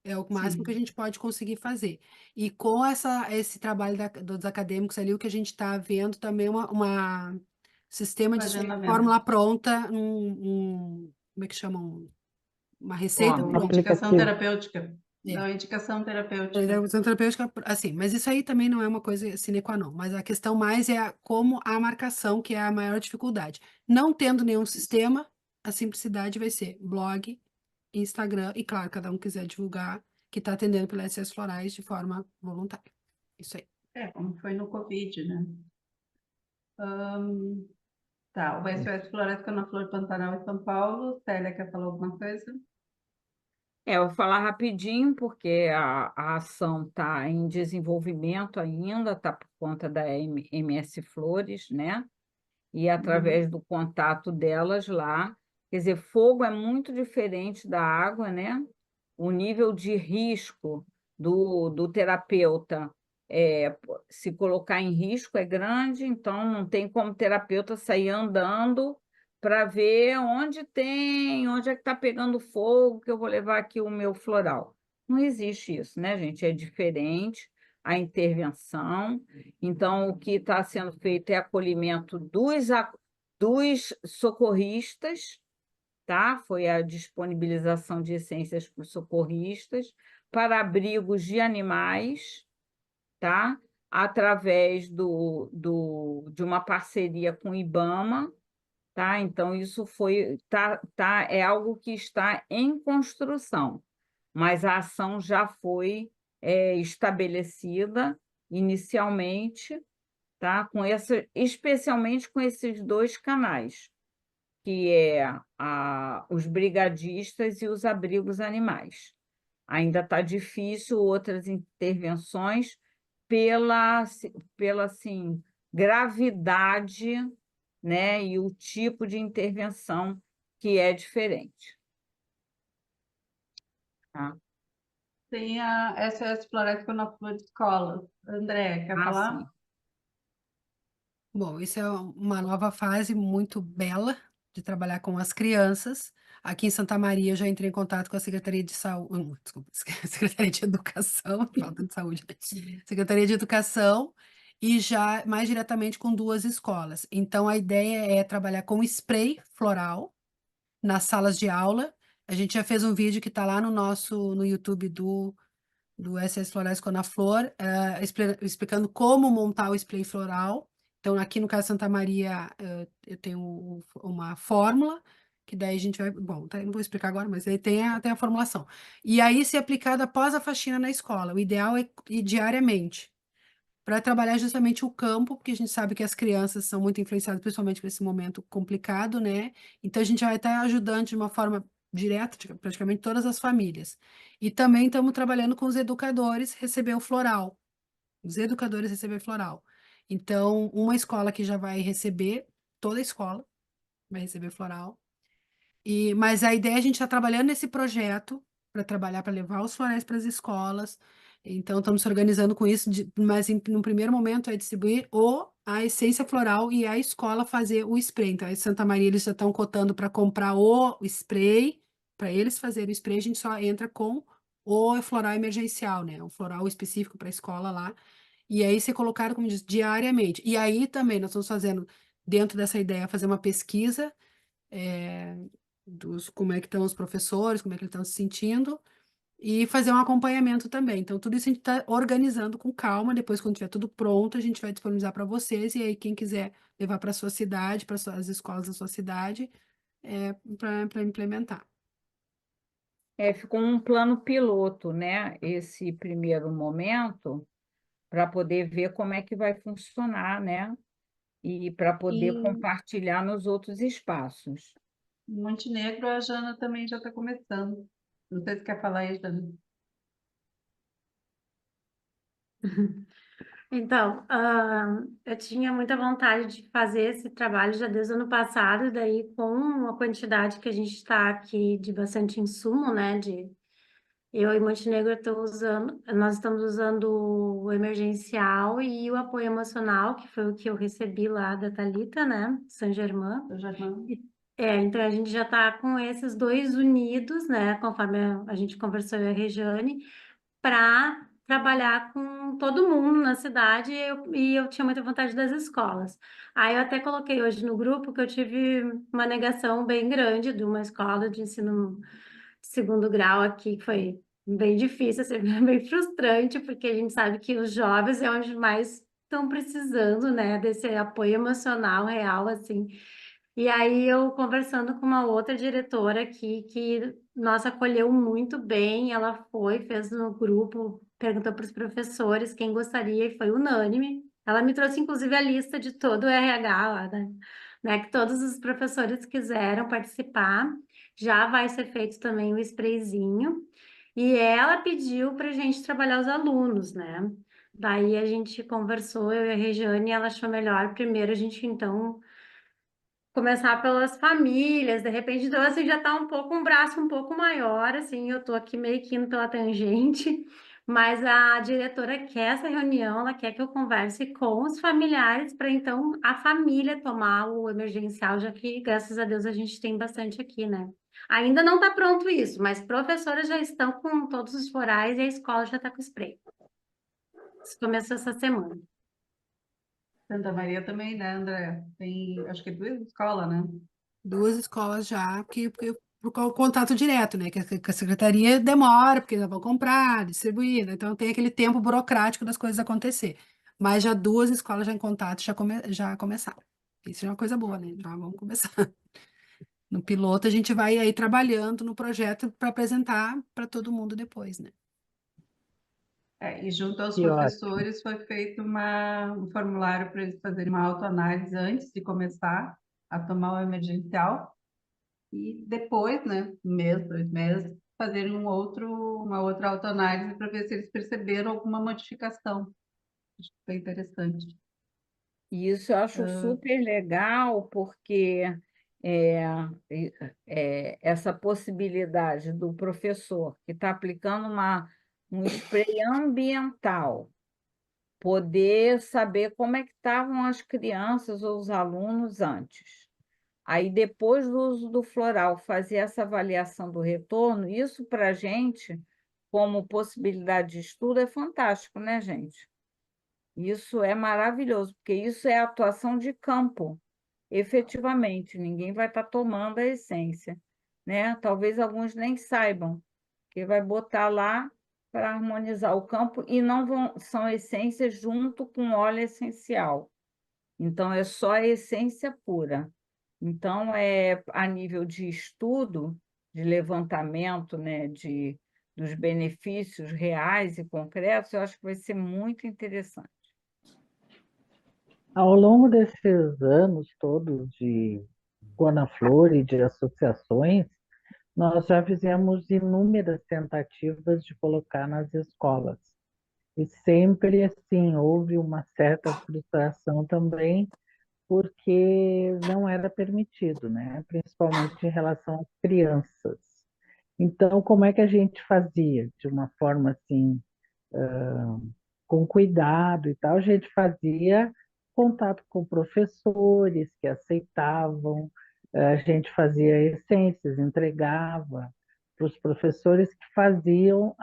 É o máximo que a gente pode conseguir fazer. E com esse trabalho dos acadêmicos ali, o que a gente está vendo também é uma sistema de Agendamento. fórmula pronta, como é que chamam? Uma receita Fórmula. pronta. Indicação Aplicativo. terapêutica. Não, indicação terapêutica. Intervenção terapêutica, assim, mas isso aí também não é uma coisa sine qua non, mas a questão mais é como a marcação, que é a maior dificuldade. Não tendo nenhum sistema, a simplicidade vai ser blog, Instagram, e claro, cada um quiser divulgar que está atendendo pela SS Florais de forma voluntária. Isso aí. Como foi no Covid, né? Tá, o SOS Florais Conaflor Pantanal e São Paulo. Célia, quer falar alguma coisa? Eu vou falar rapidinho, porque a ação está em desenvolvimento ainda, está por conta da MS Flores, né? E através do contato delas lá. Quer dizer, fogo é muito diferente da água, né? O nível de risco do terapeuta se colocar em risco é grande, então não tem como o terapeuta sair andando para ver onde é que está pegando fogo, que eu vou levar aqui o meu floral. Não existe isso, né, gente? É diferente a intervenção. Então, o que está sendo feito é acolhimento dos socorristas, tá? Foi a disponibilização de essências para os socorristas, para abrigos de animais, tá? Através de uma parceria com o IBAMA, tá? Então, isso é algo que está em construção, mas a ação já foi estabelecida inicialmente, tá? Especialmente com esses dois canais, que os brigadistas e os abrigos animais. Ainda está difícil outras intervenções pela assim, gravidade, né, e o tipo de intervenção que é diferente. Tá? Tem a SOS Floresta na Flor de Escola. André, quer falar? Sim. Bom, isso é uma nova fase muito bela de trabalhar com as crianças. Aqui em Santa Maria, eu já entrei em contato com a Secretaria de Saúde, desculpa, Secretaria de Educação, falta de saúde, né? Secretaria de Educação, e já mais diretamente com duas escolas. Então, a ideia é trabalhar com spray floral nas salas de aula. A gente já fez um vídeo que está lá no YouTube do SS Florais Conaflor, explicando como montar o spray floral. Então, aqui no caso Santa Maria, eu tenho uma fórmula, que daí a gente vai... Bom, não vou explicar agora, mas aí tem a formulação. E aí, ser aplicado após a faxina na escola. O ideal é ir diariamente, para trabalhar justamente o campo, porque a gente sabe que as crianças são muito influenciadas, principalmente por esse momento complicado, né? Então, a gente vai estar ajudando de uma forma direta, praticamente todas as famílias. E também estamos trabalhando com os educadores receber o floral. Os educadores receber floral. Então, uma escola que já vai receber, toda a escola vai receber floral. Mas a ideia é a gente estar trabalhando nesse projeto para trabalhar, para levar os florais para as escolas. Então, estamos se organizando com isso, mas no primeiro momento é distribuir a essência floral e a escola fazer o spray. Então, em Santa Maria eles já estão cotando para comprar o spray, para eles fazerem o spray, a gente só entra com o floral emergencial, né? O floral específico para a escola lá. E aí ser colocado, como diz, diariamente. E aí também nós estamos fazendo, dentro dessa ideia, fazer uma pesquisa eh, como é que estão os professores, como é que eles estão se sentindo, e fazer um acompanhamento também. Então, tudo isso a gente está organizando com calma. Depois, quando tiver tudo pronto, a gente vai disponibilizar para vocês. E aí, quem quiser levar para a sua cidade, para as escolas da sua cidade, para implementar. Ficou um plano piloto, né? Esse primeiro momento, para poder ver como é que vai funcionar, né? E para poder Em compartilhar nos outros espaços. Montenegro, a Jana também já está começando. Não sei se quer falar aí, Jana. Então, eu tinha muita vontade de fazer esse trabalho já desde o ano passado, e daí com a quantidade que a gente está aqui de bastante insumo, né? Eu e Montenegro nós estamos usando o emergencial e o apoio emocional, que foi o que eu recebi lá da Thalita, né? Saint Germain. Eu já não. Então a gente já está com esses dois unidos, né? Conforme a gente conversou eu e a Regiane, para trabalhar com todo mundo na cidade e eu tinha muita vontade das escolas. Aí eu até coloquei hoje no grupo que eu tive uma negação bem grande de uma escola de ensino de segundo grau aqui, que foi bem difícil, assim, bem frustrante, porque a gente sabe que os jovens é onde mais estão precisando, né, desse apoio emocional real, assim. E aí eu conversando com uma outra diretora aqui que nossa acolheu muito bem, ela fez no grupo, perguntou para os professores quem gostaria e foi unânime. Ela me trouxe inclusive a lista de todo o RH lá, né, que todos os professores quiseram participar. Já vai ser feito também o sprayzinho. E ela pediu para a gente trabalhar os alunos, né? Daí a gente conversou, eu e a Regiane, e ela achou melhor primeiro a gente então começar pelas famílias, de repente, então, assim, já tá um braço um pouco maior, assim, eu tô aqui meio que indo pela tangente, mas a diretora quer essa reunião, ela quer que eu converse com os familiares para, então, a família tomar o emergencial, já que, graças a Deus, a gente tem bastante aqui, né? Ainda não está pronto isso, mas professoras já estão com todos os florais e a escola já está com spray. Isso começou essa semana. Santa Maria também, né, André? Tem, acho que duas escolas, né? Duas escolas já, porque o contato direto, né? Que a secretaria demora, porque eles vão comprar, distribuir, né? Então tem aquele tempo burocrático das coisas acontecer. Mas já 2 escolas já em contato já começaram. Isso é uma coisa boa, né? Já vamos começar. No piloto, a gente vai aí trabalhando no projeto para apresentar para todo mundo depois, né? E junto aos Que ótimo. professores foi feito um formulário para eles fazerem uma autoanálise antes de começar a tomar o emergencial e depois, né, um mês, 2 meses, fazerem uma outra autoanálise para ver se eles perceberam alguma modificação. Acho que foi interessante. E isso eu acho super legal, porque é, essa possibilidade do professor que está aplicando um spray ambiental, poder saber como é que estavam as crianças ou os alunos antes. Aí, depois do uso do floral, fazer essa avaliação do retorno, isso para a gente, como possibilidade de estudo, é fantástico, né, gente? Isso é maravilhoso, porque isso é atuação de campo, efetivamente. Ninguém vai estar tomando a essência, né? Talvez alguns nem saibam, que vai botar lá para harmonizar o campo e não são essências junto com óleo essencial. Então, é só a essência pura. Então, a nível de estudo, de levantamento, né, dos benefícios reais e concretos, eu acho que vai ser muito interessante. Ao longo desses anos todos de Guanaflor e de associações, nós já fizemos inúmeras tentativas de colocar nas escolas. E sempre, assim, houve uma certa frustração também, porque não era permitido, né? Principalmente em relação às crianças. Então, como é que a gente fazia? De uma forma assim, com cuidado e tal, a gente fazia contato com professores que aceitavam, a gente fazia essências, entregava para os professores que faziam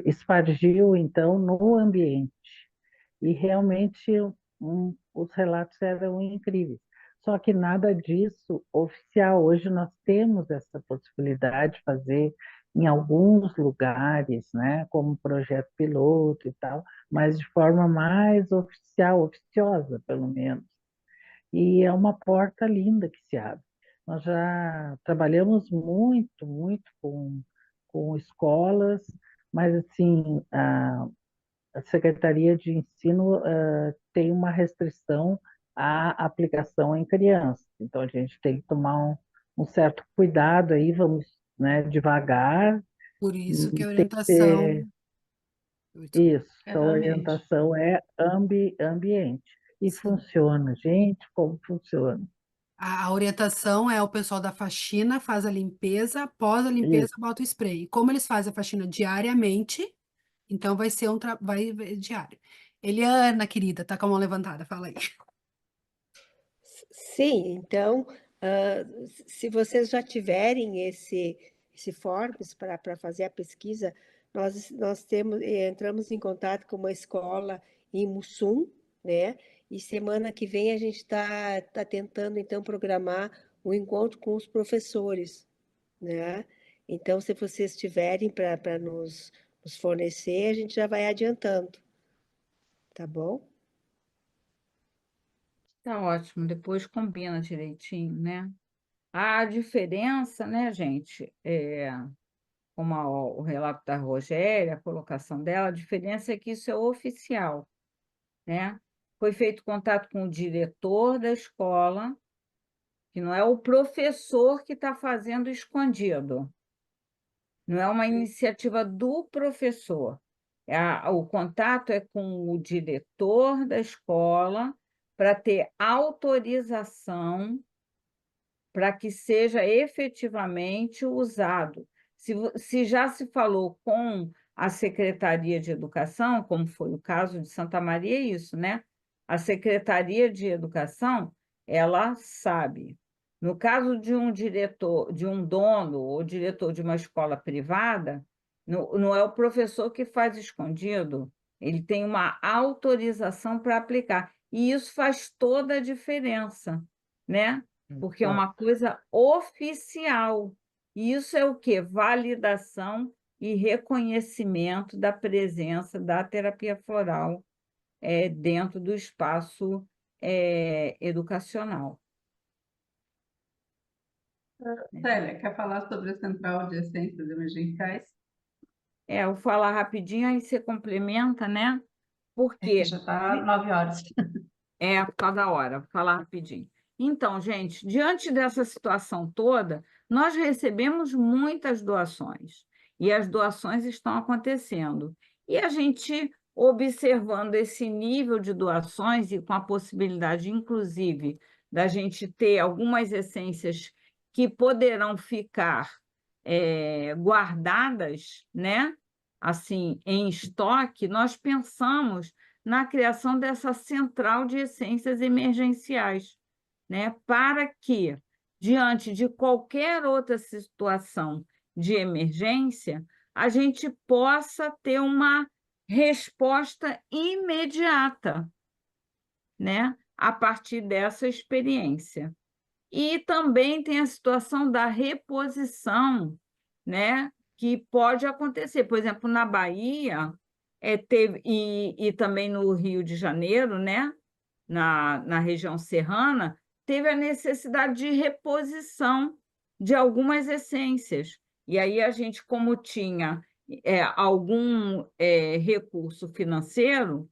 espargiam então no ambiente. E realmente os relatos eram incríveis. Só que nada disso oficial. Hoje nós temos essa possibilidade de fazer em alguns lugares, né, como projeto piloto e tal, mas de forma mais oficial, oficiosa, pelo menos. E é uma porta linda que se abre. Nós já trabalhamos muito, muito com escolas, mas assim, a Secretaria de Ensino tem uma restrição à aplicação em crianças. Então, a gente tem que tomar um certo cuidado aí, vamos, né, devagar. Por isso que a Tem que ter orientação. isso, É a no ambiente. orientação é ambiente. E Sim. funciona, gente, como funciona. A orientação é o pessoal da faxina faz a limpeza, após a limpeza Isso. bota o spray. Como eles fazem a faxina diariamente, então vai ser vai diário. Eliana, querida, tá com a mão levantada, fala aí. Sim, então, se vocês já tiverem esse Forbes para fazer a pesquisa, nós entramos em contato com uma escola em Mussum, né? E semana que vem a gente tá tentando, então, programar um encontro com os professores, né? Então, se vocês tiverem para nos fornecer, a gente já vai adiantando, tá bom? Tá ótimo, depois combina direitinho, né? A diferença, né, gente, como o relato da Rogéria, a colocação dela, a diferença é que isso é oficial, né? Foi feito contato com o diretor da escola, que não é o professor que está fazendo escondido, não é uma iniciativa do professor. O contato é com o diretor da escola para ter autorização para que seja efetivamente usado. Se já se falou com a Secretaria de Educação, como foi o caso de Santa Maria, é isso, né? A Secretaria de Educação, ela sabe. No caso de um diretor, de um dono ou diretor de uma escola privada, não é o professor que faz escondido, ele tem uma autorização para aplicar. E isso faz toda a diferença, né? porque é uma coisa oficial. E isso é o quê? Validação e reconhecimento da presença da terapia floral dentro do espaço educacional. Célia, quer falar sobre a Central de Essências Emergenciais? Eu vou falar rapidinho, aí você complementa, né? É Porque que já está 9 horas. por causa da hora, vou falar rapidinho. Então, gente, diante dessa situação toda, nós recebemos muitas doações e as doações estão acontecendo. E a gente, observando esse nível de doações e com a possibilidade, inclusive, da gente ter algumas essências que poderão ficar guardadas, né? Assim, em estoque, nós pensamos na criação dessa central de essências emergenciais, né? Para que, diante de qualquer outra situação de emergência, a gente possa ter uma resposta imediata, né? A partir dessa experiência. E também tem a situação da reposição, né? Que pode acontecer. Por exemplo, na Bahia, e também no Rio de Janeiro, né? Na região serrana, teve a necessidade de reposição de algumas essências. E aí a gente, como tinha algum recurso financeiro,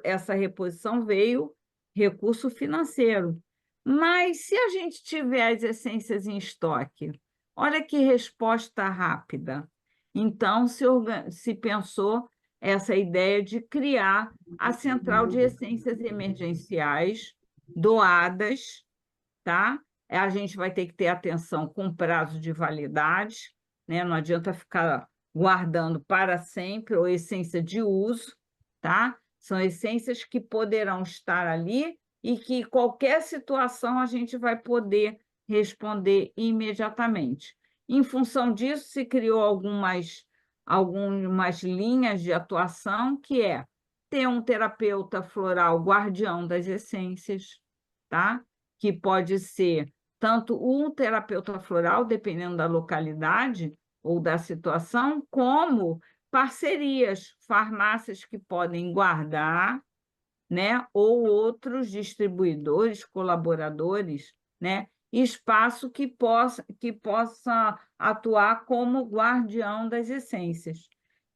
essa reposição veio recurso financeiro. Mas se a gente tiver as essências em estoque, olha que resposta rápida. Então, se pensou essa ideia de criar a Central de Essências Emergenciais doadas, tá? A gente vai ter que ter atenção com prazo de validade, né? Não adianta ficar guardando para sempre ou essência de uso, tá? São essências que poderão estar ali e que qualquer situação a gente vai poder responder imediatamente. Em função disso, se criou algumas linhas de atuação, que é ter um terapeuta floral guardião das essências, tá? Que pode ser tanto um terapeuta floral, dependendo da localidade ou da situação, como parcerias, farmácias que podem guardar, né? Ou outros distribuidores, colaboradores, né? Espaço que possa atuar como guardião das essências,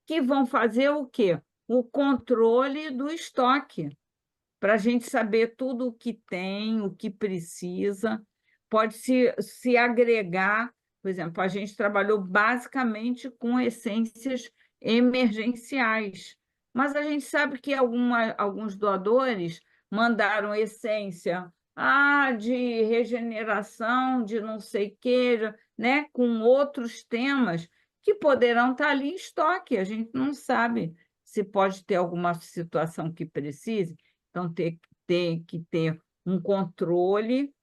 que vão fazer o quê? O controle do estoque, para a gente saber tudo o que tem, o que precisa, pode se agregar. Por exemplo, a gente trabalhou basicamente com essências emergenciais, mas a gente sabe que alguns doadores mandaram essência de regeneração, de não sei o quê, né? Com outros temas que poderão estar ali em estoque. A gente não sabe se pode ter alguma situação que precise. Então, tem que ter um controle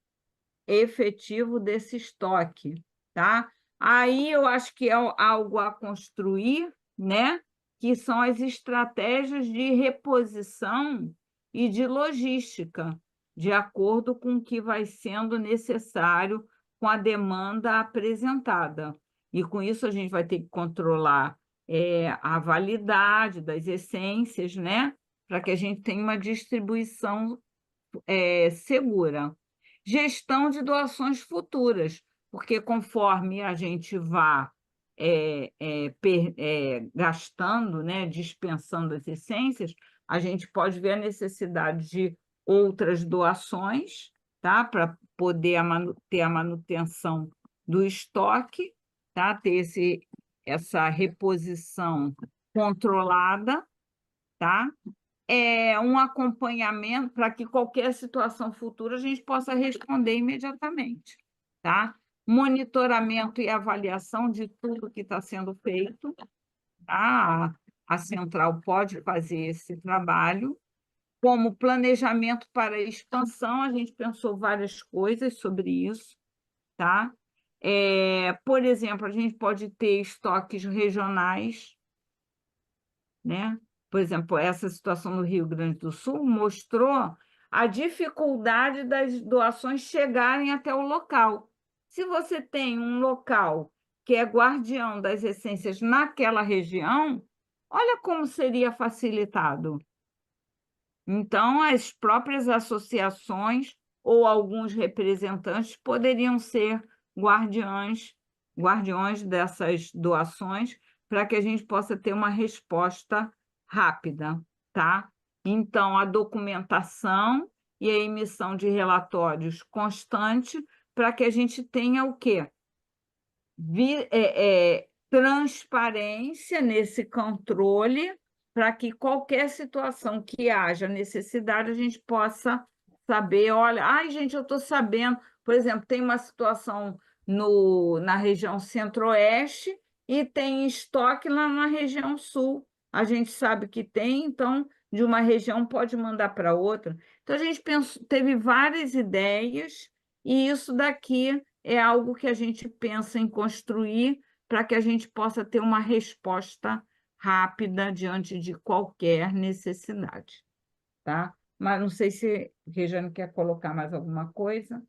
efetivo desse estoque, tá? Aí eu acho que é algo a construir, né? Que são as estratégias de reposição e de logística, de acordo com o que vai sendo necessário com a demanda apresentada. E com isso a gente vai ter que controlar a validade das essências, né? Para que a gente tenha uma distribuição segura. Gestão de doações futuras, porque conforme a gente vá gastando, né, dispensando as essências, a gente pode ver a necessidade de outras doações, tá? Para poder ter a manutenção do estoque, tá? Ter essa reposição controlada, tá? Um acompanhamento para que qualquer situação futura a gente possa responder imediatamente, tá? Monitoramento e avaliação de tudo que está sendo feito, tá? A central pode fazer esse trabalho. Como planejamento para expansão, a gente pensou várias coisas sobre isso, tá? Por exemplo, a gente pode ter estoques regionais, né? Por exemplo, essa situação no Rio Grande do Sul mostrou a dificuldade das doações chegarem até o local. Se você tem um local que é guardião das essências naquela região, olha como seria facilitado. Então, as próprias associações ou alguns representantes poderiam ser guardiões dessas doações, para que a gente possa ter uma resposta rápida, tá? Então, a documentação e a emissão de relatórios constante, para que a gente tenha o quê? Transparência nesse controle, para que qualquer situação que haja necessidade, a gente possa saber, olha, ai, gente, eu estou sabendo, por exemplo, tem uma situação na região centro-oeste e tem estoque lá na região sul. A gente sabe que tem, então, de uma região pode mandar para outra. Então, a gente teve várias ideias, e isso daqui é algo que a gente pensa em construir para que a gente possa ter uma resposta rápida diante de qualquer necessidade, tá? Mas não sei se a Regiane quer colocar mais alguma coisa.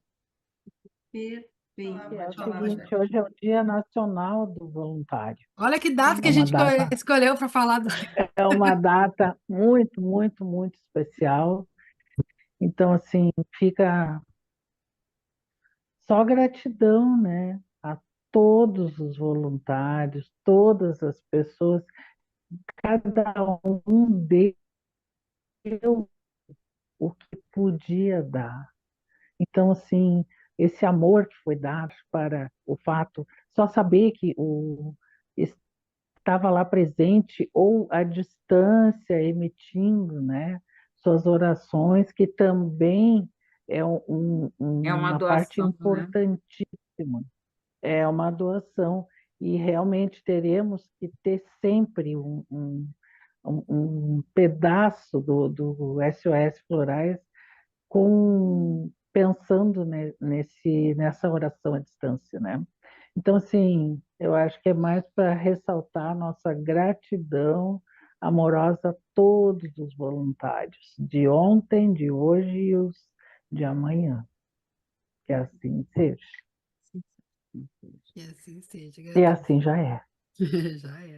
Perfeito. É o Pode falar, seguinte, Regiane. hoje é o Dia Nacional do Voluntário. Olha que data que É a uma gente data, escolheu para falar do... é uma data muito, muito, muito especial. Então, assim, fica só gratidão, né, a todos os voluntários, todas as pessoas, cada um deu o que podia dar. Então, assim, esse amor que foi dado para o fato, só saber que estava lá presente ou à distância, emitindo, né, suas orações, que também é É uma uma parte doação, né? importantíssima, é uma doação, e realmente teremos que ter sempre um pedaço do SOS Florais pensando nessa oração à distância, né? Então, assim, eu acho que é mais para ressaltar a nossa gratidão amorosa a todos os voluntários, de ontem, de hoje e os de amanhã. Que assim seja. E assim seja, E assim já é. Já é.